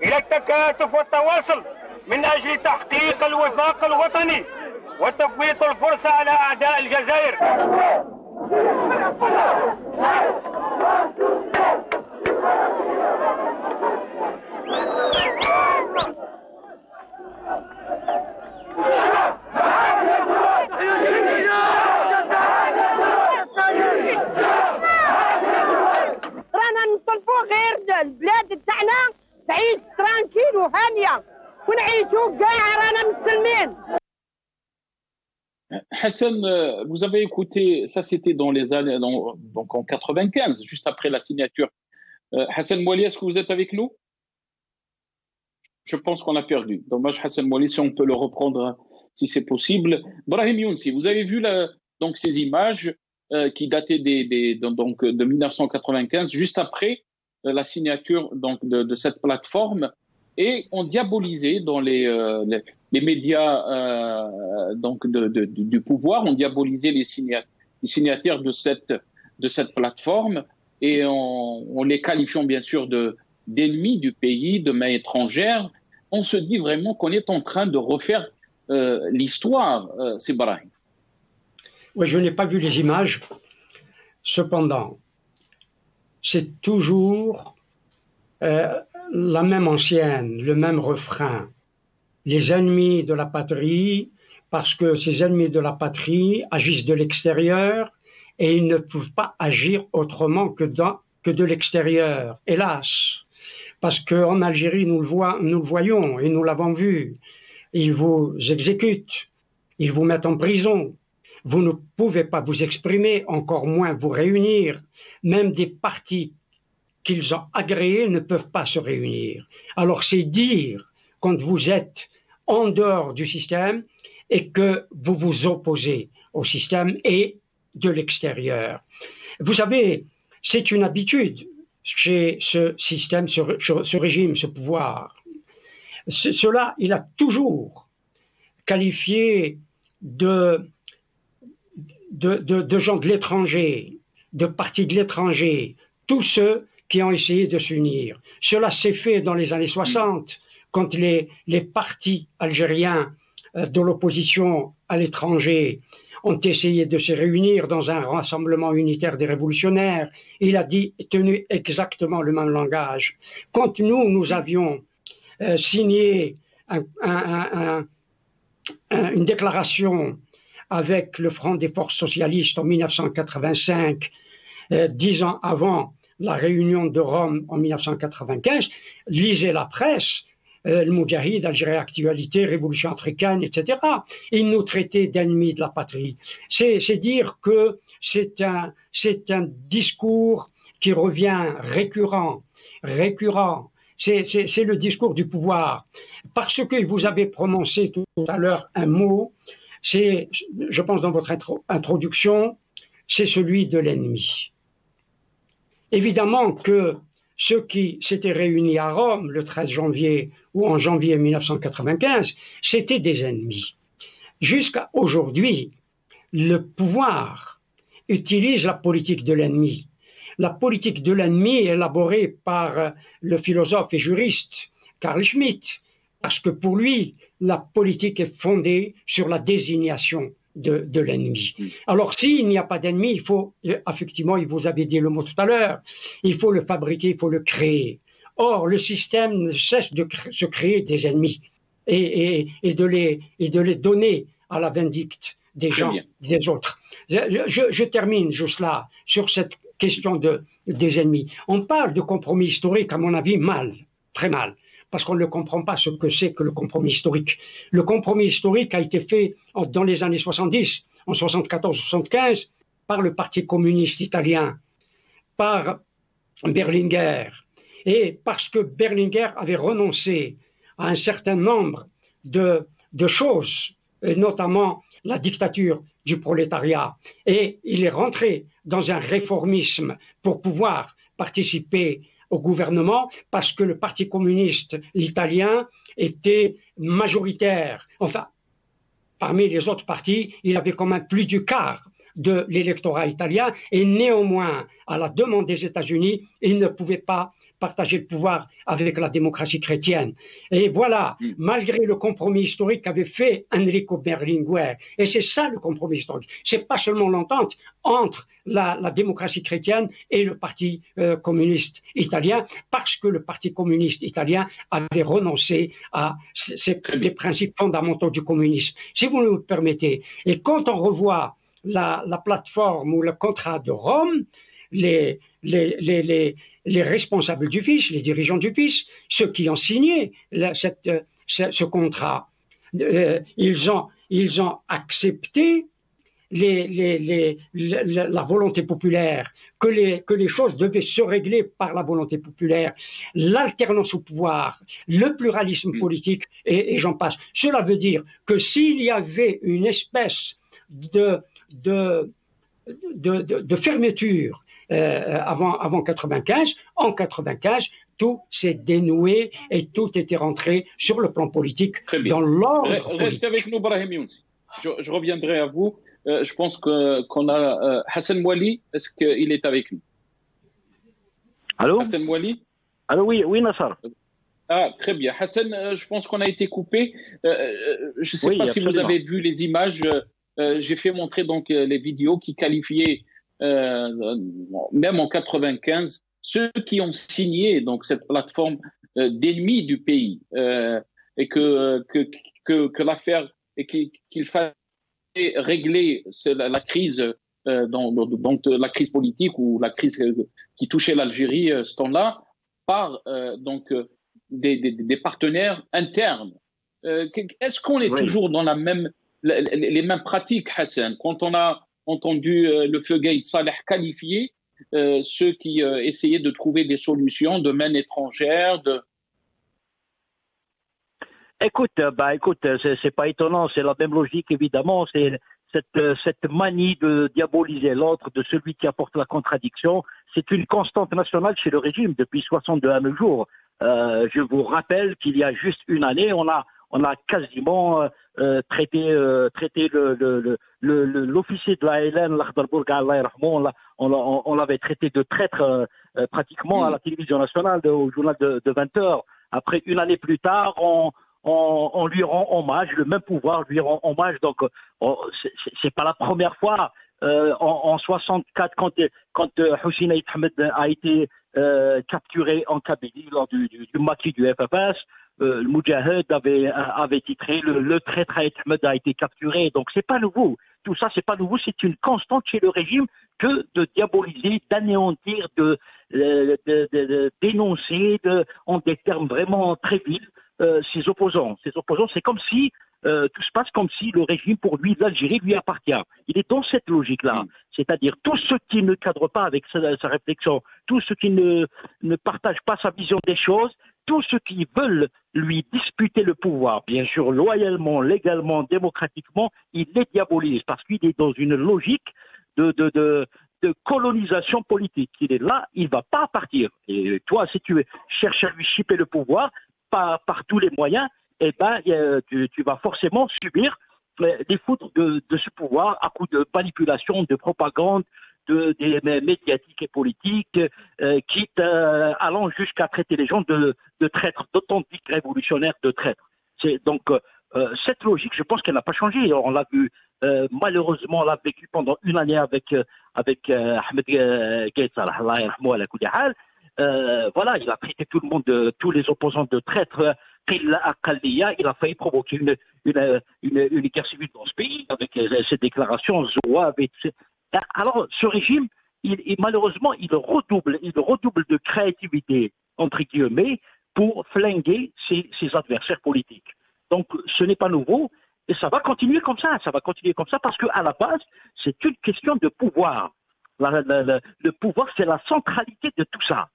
إلى التكاتف والتواصل من أجل تحقيق الوفاق الوطني وتفويت الفرصة على أعداء الجزائر. رانا نطلبوا غير البلاد تاعنا تعيش ترانكيل وهانيه ونعيشوا كاع رانا مسلمين. Hassan, vous avez écouté, ça c'était dans les années, donc en 95, juste après la signature. Hassan Mouali, est-ce que vous êtes avec nous? Je pense qu'on a perdu. Dommage, Hassan Mouali, si on peut le reprendre, si c'est possible. Brahim Younsi, vous avez vu donc ces images qui dataient de 1995, juste après la signature donc, de cette plateforme, et ont diabolisé dans les médias donc du pouvoir, ont diabolisé les signataires de cette plateforme, et on les qualifiant bien sûr d'ennemis du pays, de main étrangère. On se dit vraiment qu'on est en train de refaire l'histoire, c'est Brahim. Oui, je n'ai pas vu les images. Cependant, c'est toujours la même ancienne, le même refrain. Les ennemis de la patrie, parce que ces ennemis de la patrie agissent de l'extérieur et ils ne peuvent pas agir autrement que de l'extérieur, hélas. Parce qu'en Algérie, nous le voyons et nous l'avons vu. Ils vous exécutent, ils vous mettent en prison. Vous ne pouvez pas vous exprimer, encore moins vous réunir. Même des partis qu'ils ont agréés ne peuvent pas se réunir. Alors c'est dire, quand vous êtes en dehors du système et que vous vous opposez au système et de l'extérieur. Vous savez, c'est une habitude chez ce système, ce régime, ce pouvoir. Cela, il a toujours qualifié de gens de l'étranger, de partis de l'étranger, tous ceux qui ont essayé de s'unir. Cela s'est fait dans les années 60, quand les partis algériens de l'opposition à l'étranger ont essayé de se réunir dans un rassemblement unitaire des révolutionnaires. Il a tenu exactement le même langage. Quand nous avions signé une déclaration avec le Front des forces socialistes en 1985, 10 ans avant la réunion de Rome en 1995, lisez la presse, le Moudjahid, Algérie Actualité, Révolution africaine, etc. Ils nous traitaient d'ennemis de la patrie. C'est dire que c'est un discours qui revient récurrent. C'est le discours du pouvoir. Parce que vous avez prononcé tout à l'heure un mot, je pense dans votre introduction, c'est celui de l'ennemi. Évidemment que ceux qui s'étaient réunis à Rome le 13 janvier ou en janvier 1995, c'étaient des ennemis. Jusqu'à aujourd'hui, le pouvoir utilise la politique de l'ennemi. La politique de l'ennemi élaborée par le philosophe et juriste Carl Schmitt, parce que pour lui, la politique est fondée sur la désignation de l'ennemi. Alors, s'il n'y a pas d'ennemi, il faut, effectivement, vous avez dit le mot tout à l'heure, il faut le fabriquer, il faut le créer. Or, le système ne cesse de se créer des ennemis et de les donner à la vindicte des gens, des autres. Je termine juste là, sur cette question des ennemis. On parle de compromis historique, à mon avis, mal, très mal, parce qu'on ne comprend pas ce que c'est que le compromis historique. Le compromis historique a été fait dans les années 70, en 74-75, par le Parti communiste italien, par Berlinguer, et parce que Berlinguer avait renoncé à un certain nombre de choses, et notamment la dictature du prolétariat, et il est rentré dans un réformisme pour pouvoir participer au gouvernement, parce que le Parti communiste italien était majoritaire. Enfin, parmi les autres partis, il avait quand même plus du quart de l'électorat italien, et néanmoins, à la demande des États-Unis, il ne pouvait pas partager le pouvoir avec la démocratie chrétienne. Et voilà, malgré le compromis historique qu'avait fait Enrico Berlinguer, et c'est ça le compromis historique, c'est pas seulement l'entente entre la démocratie chrétienne et le Parti communiste italien, parce que le Parti communiste italien avait renoncé à les principes fondamentaux du communisme. Si vous me permettez, et quand on revoit la plateforme ou le contrat de Rome, les responsables du FIS, les dirigeants du FIS, ceux qui ont signé ce contrat, ils ont accepté la volonté populaire, que les choses devaient se régler par la volonté populaire, l'alternance au pouvoir, le pluralisme politique, et j'en passe. Cela veut dire que s'il y avait une espèce de fermeture avant 95, en 95, tout s'est dénoué et tout était rentré sur le plan politique dans l'ordre. Restez avec nous, Brahim Younsi. Je reviendrai à vous. Je pense qu'on a Hassan Mouali. Est-ce qu'il est avec nous? Allô? Hassan Mouali? Allô, oui, Nassar. Ah, très bien. Hassan, je pense qu'on a été coupé. Je ne sais pas si vous avez vu les images. J'ai fait montrer donc les vidéos qui qualifiaient, même en 95, ceux qui ont signé donc cette plateforme d'ennemis du pays, et que l'affaire et qu'il fallait régler la crise, donc la crise politique ou la crise qui touchait l'Algérie ce temps-là par donc des partenaires internes. Est-ce qu'on est toujours dans les mêmes pratiques, Hassan? Quand on a entendu le feu Gaïd Saleh qualifier ceux qui essayaient de trouver des solutions de main étrangère, Écoute, c'est pas étonnant, c'est la même logique évidemment, c'est cette manie de diaboliser l'autre, de celui qui apporte la contradiction. C'est une constante nationale chez le régime depuis 62 à nos jours. Je vous rappelle qu'il y a juste une année, on a quasiment traiter l'officier de la LN, l'Akhdar Bourga, Allah yarhamou, on l'avait traité de traître pratiquement à la télévision nationale, au journal de 20 heures. Après, une année plus tard, on lui rend hommage, le même pouvoir lui rend hommage. Donc, c'est pas la première fois. En 64, quand Hussein Aït Ahmed a été capturé en Kabylie lors du maquis du FFS, le Moudjahid avait titré le traître Aït Ahmed a été capturé. Donc, c'est pas nouveau. Tout ça, c'est pas nouveau. C'est une constante chez le régime que de diaboliser, d'anéantir, de dénoncer en des termes vraiment très vils ses opposants. Ses opposants, c'est comme si tout se passe comme si le régime, pour lui, l'Algérie lui appartient. Il est dans cette logique-là. C'est-à-dire tous ceux qui ne cadrent pas avec sa réflexion, tous ceux qui ne partagent pas sa vision des choses, tous ceux qui veulent lui disputer le pouvoir, bien sûr, loyalement, légalement, démocratiquement, il les diabolise parce qu'il est dans une logique de colonisation politique. Il est là, il ne va pas partir. Et toi, si tu cherches à lui chipper le pouvoir par tous les moyens, eh ben, tu vas forcément subir les foudres de ce pouvoir à coup de manipulation, de propagande, des médiatiques et politiques, quitte allant jusqu'à traiter les gens de traîtres, d'authentiques révolutionnaires de traîtres. Donc, cette logique, je pense qu'elle n'a pas changé. On l'a vu, malheureusement, on l'a vécu pendant une année avec Ahmed Gaït Salah, Allah yarhamou ala kulli hal. Voilà, il a traité tout le monde, tous les opposants de traîtres. Il a failli provoquer une guerre civile dans ce pays avec ses déclarations zouaves. Alors, ce régime, malheureusement, il redouble de créativité, entre guillemets, pour flinguer ses adversaires politiques. Donc, ce n'est pas nouveau et ça va continuer comme ça. Ça va continuer comme ça parce qu'à la base, c'est une question de pouvoir. Le pouvoir, c'est la centralité de tout ça.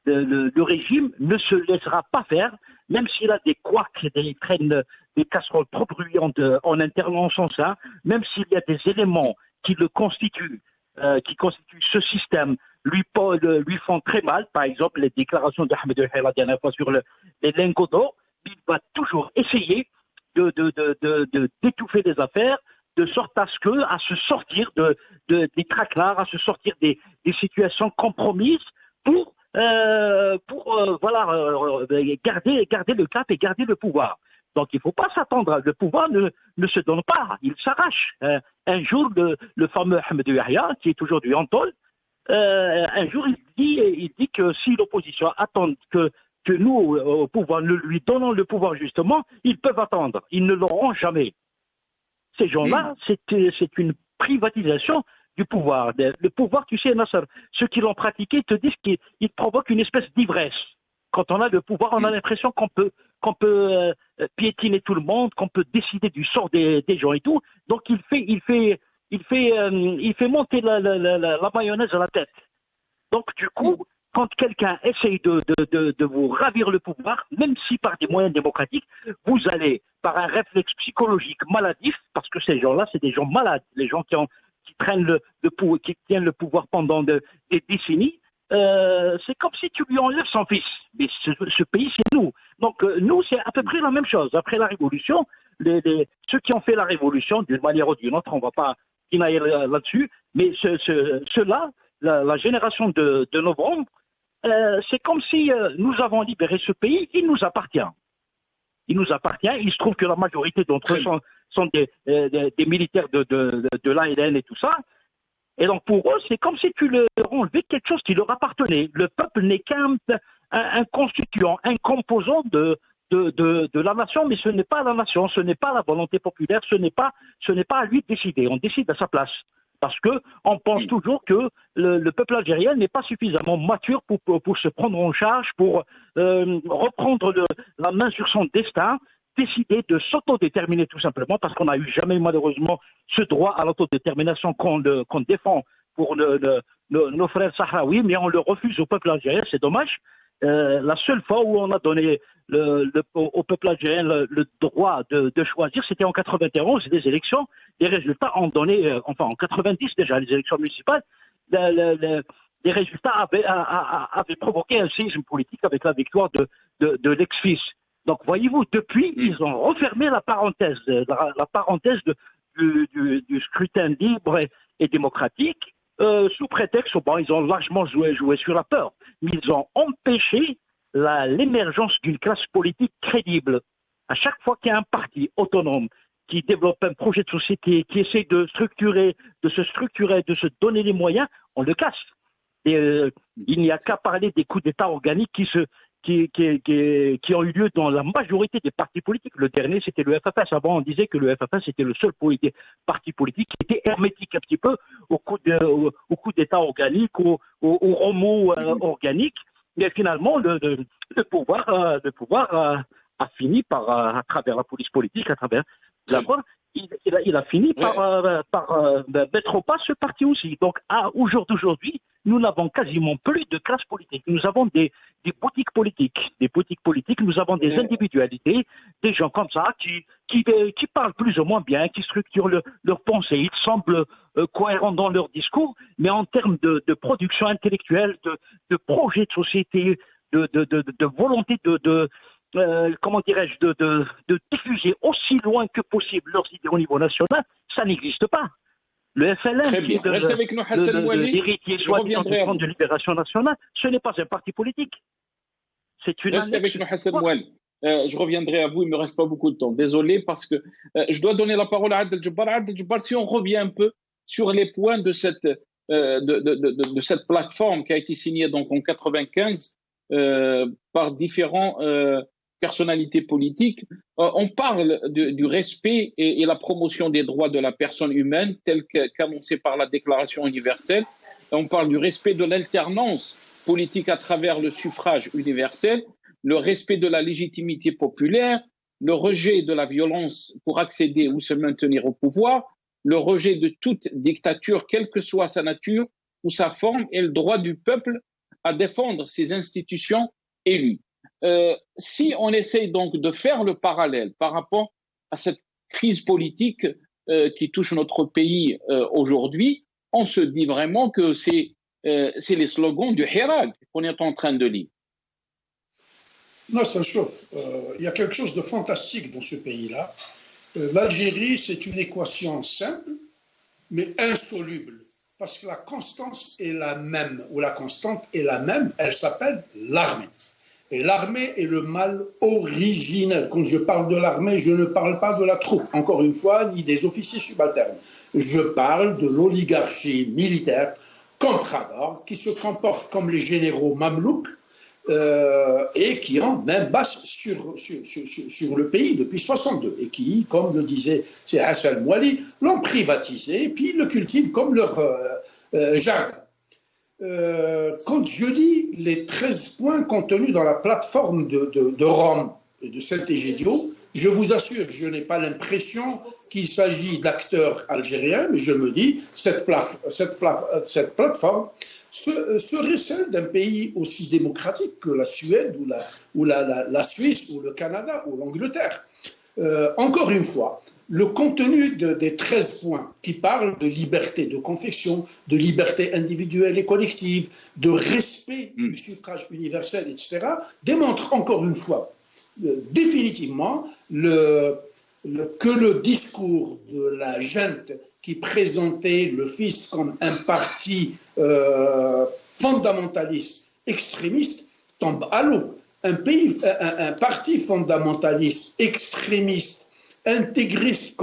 Le régime ne se laissera pas faire, même s'il a des couacs, il traîne des casseroles trop bruyantes en internant son sein, même s'il y a des éléments qui le constituent, qui constituent ce système, lui font très mal. Par exemple, les déclarations d'Ahmed El la dernière fois sur les lingots d'or, il va toujours essayer d'étouffer des affaires, de sorte à se sortir des traquenards, à se sortir des situations compromises pour garder le cap et garder le pouvoir. Donc il ne faut pas s'attendre. Le pouvoir ne se donne pas, il s'arrache. Un jour, le fameux Ahmed Yahya, qui est aujourd'hui en tôle, un jour il dit que si l'opposition attend que nous, au pouvoir, ne lui donnons le pouvoir justement, ils peuvent attendre. Ils ne l'auront jamais. Ces gens-là, c'est une privatisation du pouvoir. Le pouvoir, tu sais, Nasser, ceux qui l'ont pratiqué te disent qu'il provoque une espèce d'ivresse. Quand on a le pouvoir, on a l'impression qu'on peut piétiner tout le monde, qu'on peut décider du sort des gens et tout. Donc il fait monter la mayonnaise à la tête. Donc du coup, quand quelqu'un essaye de vous ravir le pouvoir, même si par des moyens démocratiques, vous allez, par un réflexe psychologique maladif, parce que ces gens-là, c'est des gens malades, les gens qui tiennent le pouvoir pendant des décennies, c'est comme si tu lui enlèves son fils. Mais ce pays, c'est nous. Donc nous, c'est à peu près la même chose. Après la Révolution, ceux qui ont fait la Révolution, d'une manière ou d'une autre, on ne va pas dinailler là-dessus, mais ceux-là, la génération de novembre, c'est comme si nous avons libéré ce pays, il nous appartient. Il nous appartient. Il se trouve que la majorité d'entre eux sont des militaires de l'ALN et tout ça. Et donc pour eux, c'est comme si tu leur enlevais quelque chose qui leur appartenait. Le peuple n'est qu'un constituant, un composant de la nation, mais ce n'est pas la nation, ce n'est pas la volonté populaire, ce n'est pas à lui de décider. On décide à sa place. Parce qu'on pense toujours que le peuple algérien n'est pas suffisamment mature pour se prendre en charge, pour reprendre la main sur son destin, décider de s'autodéterminer tout simplement, parce qu'on n'a eu jamais malheureusement ce droit à l'autodétermination qu'on défend pour nos frères sahraouis, mais on le refuse au peuple algérien, c'est dommage. La seule fois où on a donné au peuple algérien le droit de choisir, c'était en 91, des élections. Les résultats ont donné, en 90 déjà, les élections municipales, les résultats avaient provoqué un séisme politique avec la victoire de l'ex-fils Donc, voyez-vous, depuis, ils ont refermé la parenthèse du scrutin libre et démocratique, sous prétexte, bon, ils ont largement joué sur la peur, mais ils ont empêché l'émergence d'une classe politique crédible. À chaque fois qu'il y a un parti autonome qui développe un projet de société, qui essaie de se structurer, de se donner les moyens, on le casse. Et, il n'y a qu'à parler des coups d'État organiques qui ont eu lieu dans la majorité des partis politiques. Le dernier, c'était le FFS. Avant, on disait que le FFS était le seul parti politique qui était hermétique un petit peu au coup d'État organique, au remous organique. Mais finalement, le pouvoir a fini par, à travers la police politique, à travers la voie, il a fini par mettre au pas ce parti aussi. Donc, au jour d'aujourd'hui, nous n'avons quasiment plus de classe politique. Nous avons des boutiques politiques. Nous avons des individualités, des gens comme ça qui parlent plus ou moins bien, qui structurent leur pensée. Ils semblent cohérents dans leur discours, mais en termes de production intellectuelle, de projet de société, de volonté comment dirais-je, de diffuser aussi loin que possible leurs idées au niveau national, ça n'existe pas. Le FLN, qui est l'héritier soi-disant du Front de Libération Nationale, ce n'est pas un parti politique. C'est une Restez avec nous, Hassan Mouali. Je reviendrai à vous, il ne me reste pas beaucoup de temps. Désolé, parce que je dois donner la parole à Adel Djebbar. Adel Djebbar, si on revient un peu sur les points de cette plateforme qui a été signée donc, en 1995 par différents personnalités politiques, on parle du respect et la promotion des droits de la personne humaine, tel qu'annoncé par la Déclaration universelle. On parle du respect de l'alternance politique à travers le suffrage universel, le respect de la légitimité populaire, le rejet de la violence pour accéder ou se maintenir au pouvoir, le rejet de toute dictature, quelle que soit sa nature ou sa forme, et le droit du peuple à défendre ses institutions élues. Si on essaye donc de faire le parallèle par rapport à cette crise politique qui touche notre pays aujourd'hui, on se dit vraiment que c'est les slogans du Hirak qu'on est en train de lire. Non, ça chauffe. Il y a quelque chose de fantastique dans ce pays-là. L'Algérie, c'est une équation simple, mais insoluble, parce que la constance est la même, ou la constante est la même, elle s'appelle l'armée. Et l'armée est le mal originel. Quand je parle de l'armée, je ne parle pas de la troupe, encore une fois, ni des officiers subalternes. Je parle de l'oligarchie militaire comprador qui se comporte comme les généraux mamelouks et qui en même basse sur le pays depuis 1962 et qui, comme le disait Hassan Mouali, l'ont privatisé et puis le cultivent comme leur jardin. Quand je lis les 13 points contenus dans la plateforme de Rome et de Saint-Égidio, je vous assure que je n'ai pas l'impression qu'il s'agit d'acteurs algériens, mais je me dis cette plateforme serait celle d'un pays aussi démocratique que la Suède ou la Suisse ou le Canada ou l'Angleterre. Encore une fois, le contenu des 13 points qui parlent de liberté de confession, de liberté individuelle et collective, de respect du suffrage universel, etc., démontre encore une fois définitivement que le discours de la junte qui présentait le FIS comme un parti fondamentaliste extrémiste tombe à l'eau. Un parti fondamentaliste extrémiste intégriste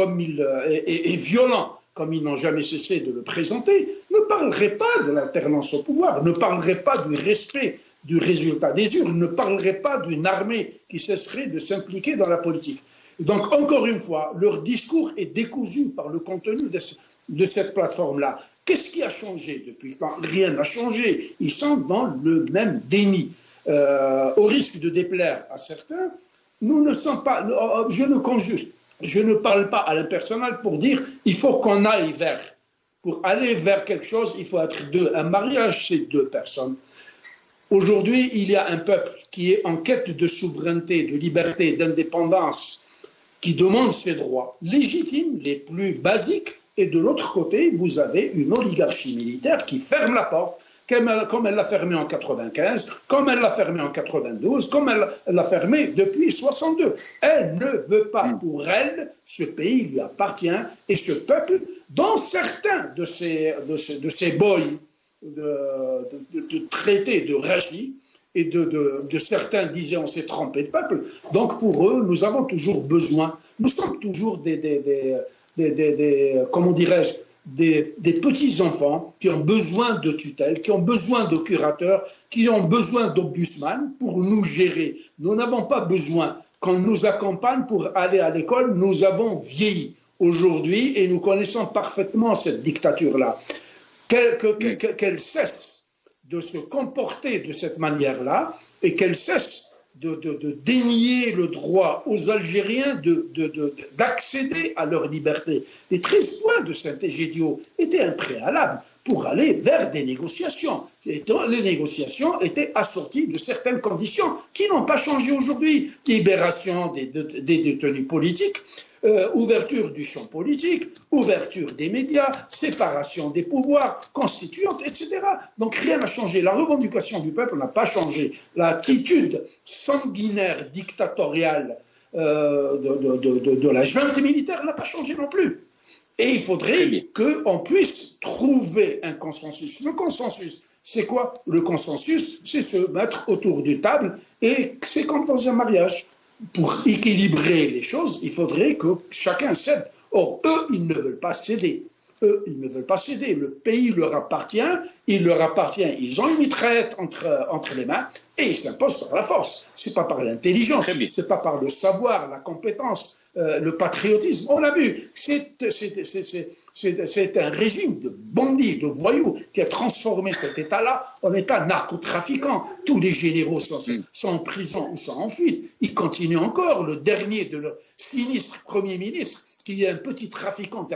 et violent, comme ils n'ont jamais cessé de le présenter, ne parlerait pas de l'alternance au pouvoir, ne parlerait pas du respect du résultat des urnes, ne parlerait pas d'une armée qui cesserait de s'impliquer dans la politique. Donc, encore une fois, leur discours est décousu par le contenu de cette plateforme-là. Qu'est-ce qui a changé depuis le temps? Rien n'a changé. Ils sont dans le même déni. Au risque de déplaire à certains, nous ne sommes pas... Je ne parle pas à l'impersonnel pour dire il faut qu'on aille vers. Pour aller vers quelque chose, il faut être deux. Un mariage, c'est deux personnes. Aujourd'hui, il y a un peuple qui est en quête de souveraineté, de liberté, d'indépendance, qui demande ses droits légitimes, les plus basiques. Et de l'autre côté, vous avez une oligarchie militaire qui ferme la porte, comme elle l'a fermé en 95, comme elle l'a fermé en 92, comme elle l'a fermé depuis 62. Elle ne veut pas, pour elle, ce pays lui appartient et ce peuple, dont certains de ces boys de traités de Rachi et de certains disaient on s'est trompé de peuple. Donc pour eux, nous avons toujours besoin, nous sommes toujours des comment dirais-je, des petits-enfants qui ont besoin de tutelle, qui ont besoin de curateurs, qui ont besoin d'ombudsman pour nous gérer. Nous n'avons pas besoin qu'on nous accompagne pour aller à l'école. Nous avons vieilli aujourd'hui et nous connaissons parfaitement cette dictature-là. Qu'elle cesse de se comporter de cette manière-là et qu'elle cesse de dénier le droit aux Algériens d'accéder à leur liberté. Les 13 points de Saint-Égidio étaient un préalable pour aller vers des négociations. Et les négociations étaient assorties de certaines conditions qui n'ont pas changé aujourd'hui. Libération des détenus politiques, ouverture du champ politique, ouverture des médias, séparation des pouvoirs, constituante, etc. Donc rien n'a changé. La revendication du peuple n'a pas changé. L'attitude sanguinaire, dictatoriale de la junte militaire n'a pas changé non plus. Et il faudrait qu'on puisse trouver un consensus. Le consensus, c'est quoi? Le consensus, c'est se mettre autour d'une table et c'est comme dans un mariage. Pour équilibrer les choses, il faudrait que chacun cède. Or, eux, ils ne veulent pas céder. Eux, ils ne veulent pas céder. Le pays leur appartient, il leur appartient. Ils ont une mitraillette entre les mains et ils s'imposent par la force. C'est pas par l'intelligence, c'est pas par le savoir, la compétence, le patriotisme. On l'a vu. C'est un régime de bandits, de voyous qui a transformé cet État-là en État narcotrafiquant. Tous les généraux sont en prison ou sont en fuite. Ils continuent encore. Le dernier de leur sinistre Premier ministre, qui est un petit trafiquant,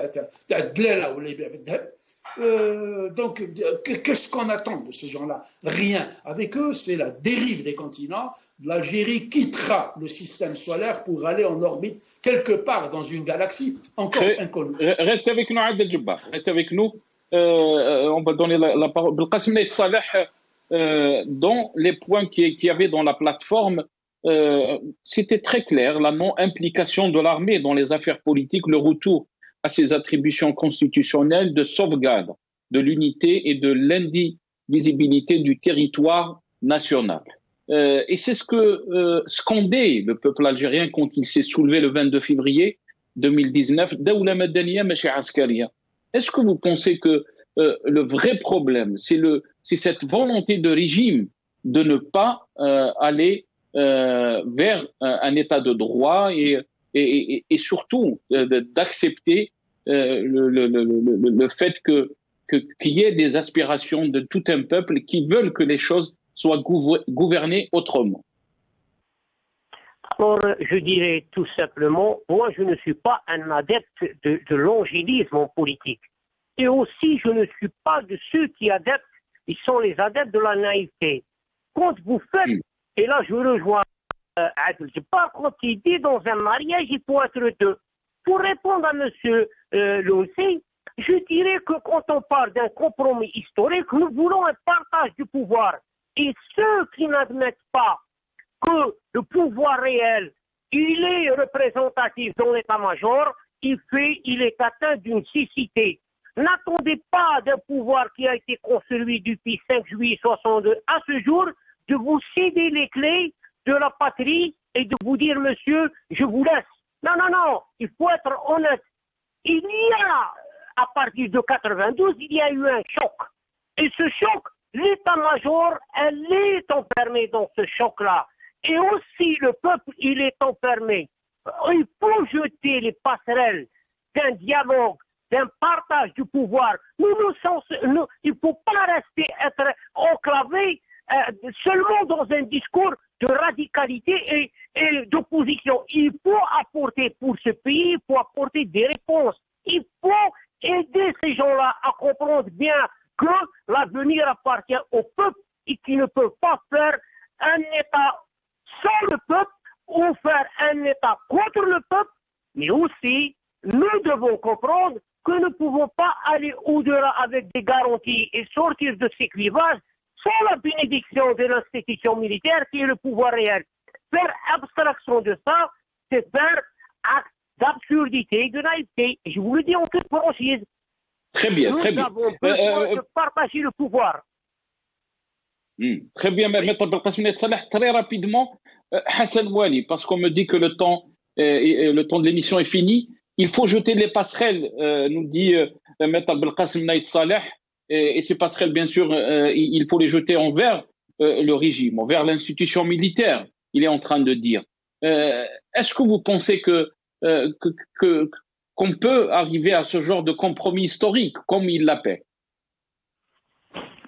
donc, qu'est-ce qu'on attend de ces gens-là? Rien. Avec eux, c'est la dérive des continents. L'Algérie quittera le système solaire pour aller en orbite quelque part dans une galaxie encore inconnue. Restez avec nous, Adel Djebbar. Restez avec nous. On va donner la parole. Belkacem Naït Saleh, dans les points qu'il y avait dans la plateforme, c'était très clair, la non-implication de l'armée dans les affaires politiques, le retour à ses attributions constitutionnelles de sauvegarde de l'unité et de l'indivisibilité du territoire national. Et c'est ce que scandait le peuple algérien quand il s'est soulevé le 22 février 2019. Daoula Madaniya Machi Askaria. Est-ce que vous pensez que le vrai problème, c'est cette volonté de régime de ne pas aller vers un état de droit et surtout d'accepter le fait qu'il y ait des aspirations de tout un peuple qui veulent que les choses soient gouvernées autrement? Alors, je dirais tout simplement, moi je ne suis pas un adepte de l'angélisme en politique. Et aussi, je ne suis pas de ceux qui adeptent, ils sont les adeptes de la naïveté. Quand vous faites, et là je rejoins Adel Djebbar, quand il dit dans un mariage, il faut être deux. Pour répondre à M. Loussi, je dirais que quand on parle d'un compromis historique, nous voulons un partage du pouvoir. Et ceux qui n'admettent pas que le pouvoir réel, il est représentatif dans l'état-major, il est atteint d'une cécité. N'attendez pas d'un pouvoir qui a été construit depuis 5 juillet 62 à ce jour de vous céder les clés de la patrie et de vous dire, monsieur, je vous laisse. Non, non, non, il faut être honnête. Il y a, à partir de 92, il y a eu un choc. Et ce choc, l'état-major, elle est enfermée dans ce choc-là. Et aussi, le peuple, il est enfermé. Il faut jeter les passerelles d'un dialogue, d'un partage du pouvoir. Il ne faut pas être enclavé seulement dans un discours de radicalité et d'opposition. Il faut apporter pour ce pays, il faut apporter des réponses. Il faut aider ces gens-là à comprendre bien que l'avenir appartient au peuple et qu'ils ne peuvent pas faire un État sans le peuple ou faire un État contre le peuple, mais aussi, nous devons comprendre que nous ne pouvons pas aller au-delà avec des garanties et sortir de ces clivages sans la bénédiction de l'institution militaire qui est le pouvoir réel. Faire abstraction de ça, c'est faire acte d'absurdité, de naïveté. Je vous le dis en toute franchise. Très bien, très bien. Nous avons besoin de partager le pouvoir. Très bien, Maître Belkacem Salah, très rapidement, Hassan Mouali, parce qu'on me dit que le temps de l'émission est fini. Il faut jeter les passerelles, nous dit Maître Belkacem Salah, et ces passerelles, bien sûr, il faut les jeter envers le régime, envers l'institution militaire, il est en train de dire. Est-ce que vous pensez qu'on peut arriver à ce genre de compromis historique, comme il l'appelle?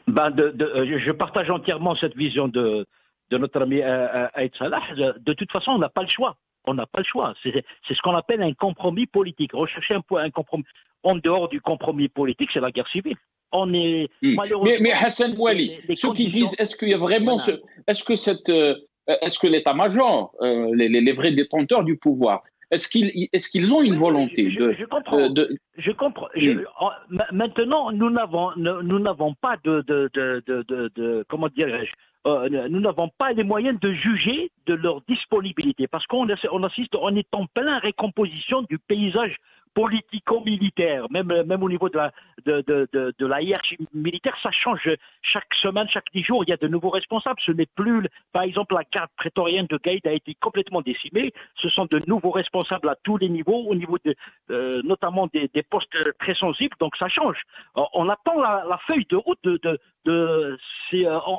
Je partage entièrement cette vision de notre ami Aïd Salah. De toute façon, on n'a pas le choix. On n'a pas le choix. C'est ce qu'on appelle un compromis politique. Rechercher un compromis. En dehors du compromis politique, c'est la guerre civile. On est malheureusement. Mais Hassan Mouali, ceux qui disent, est-ce qu'il y a vraiment est-ce que l'état-major, les vrais détenteurs du pouvoir, est-ce qu'ils ont une volonté je comprends. Maintenant, nous n'avons pas comment dirais-je, nous n'avons pas les moyens de juger de leur disponibilité parce qu'on assiste, on est en pleine récomposition du paysage politico-militaire, même au niveau de la hiérarchie militaire, ça change chaque semaine, chaque 10 jours, il y a de nouveaux responsables. Ce n'est plus, par exemple, la garde prétorienne de Gaïd a été complètement décimée. Ce sont de nouveaux responsables à tous les niveaux, au niveau notamment des postes très sensibles, donc ça change. On attend la feuille de route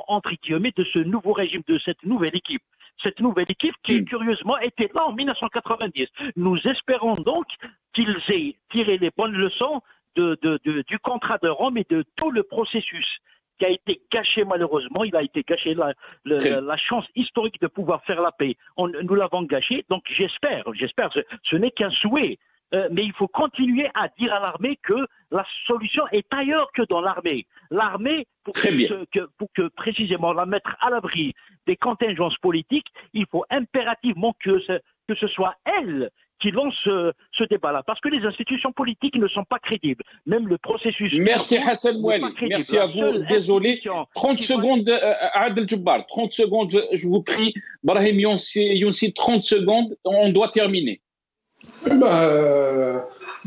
entre guillemets, de ce nouveau régime, de cette nouvelle équipe. Cette nouvelle équipe qui, curieusement, était là en 1990. Nous espérons donc qu'ils aient tiré les bonnes leçons du contrat de Rome et de tout le processus qui a été gâché malheureusement. Il a été gâché la chance historique de pouvoir faire la paix. Nous l'avons gâché, donc j'espère, ce n'est qu'un souhait. Mais il faut continuer à dire à l'armée que la solution est ailleurs que dans l'armée. L'armée, pour que précisément la mettre à l'abri des contingences politiques, il faut impérativement que ce soit elle qui lance ce débat-là. Parce que les institutions politiques ne sont pas crédibles. Même le processus... Merci Hassan Mouali. Merci à vous. Désolé. 30 secondes, Adel Jabbar. 30 secondes, je vous prie. Brahim Younsi, 30 secondes. On doit terminer.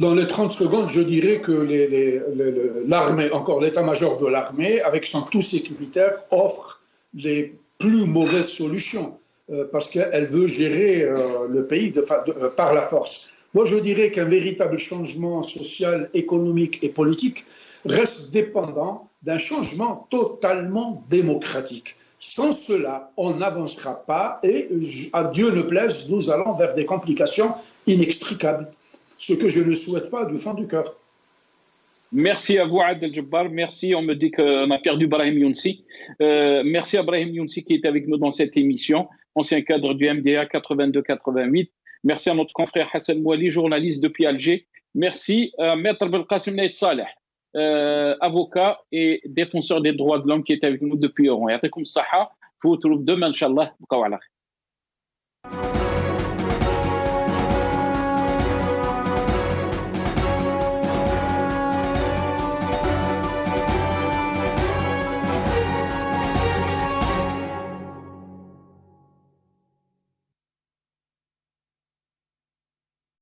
Dans les 30 secondes, je dirais que l'armée, encore l'état-major de l'armée, avec son tout sécuritaire, offre les plus mauvaises solutions parce qu'elle veut gérer le pays par la force. Moi, je dirais qu'un véritable changement social, économique et politique reste dépendant d'un changement totalement démocratique. Sans cela, on n'avancera pas et, à Dieu ne plaise, nous allons vers des complications inextricables, ce que je ne souhaite pas du fond du cœur. Merci à vous, Adel Jabbar. Merci, on me dit qu'on a perdu Brahim Younsi. Merci à Brahim Younsi qui est avec nous dans cette émission, ancien cadre du MDA 82-88. Merci à notre confrère Hassan Mouali, journaliste depuis Alger. Merci à Maître Belkacem Salah, avocat et défenseur des droits de l'homme qui est avec nous depuis Oran. Yatikum Saha, je vous retrouve demain, Inch'Allah.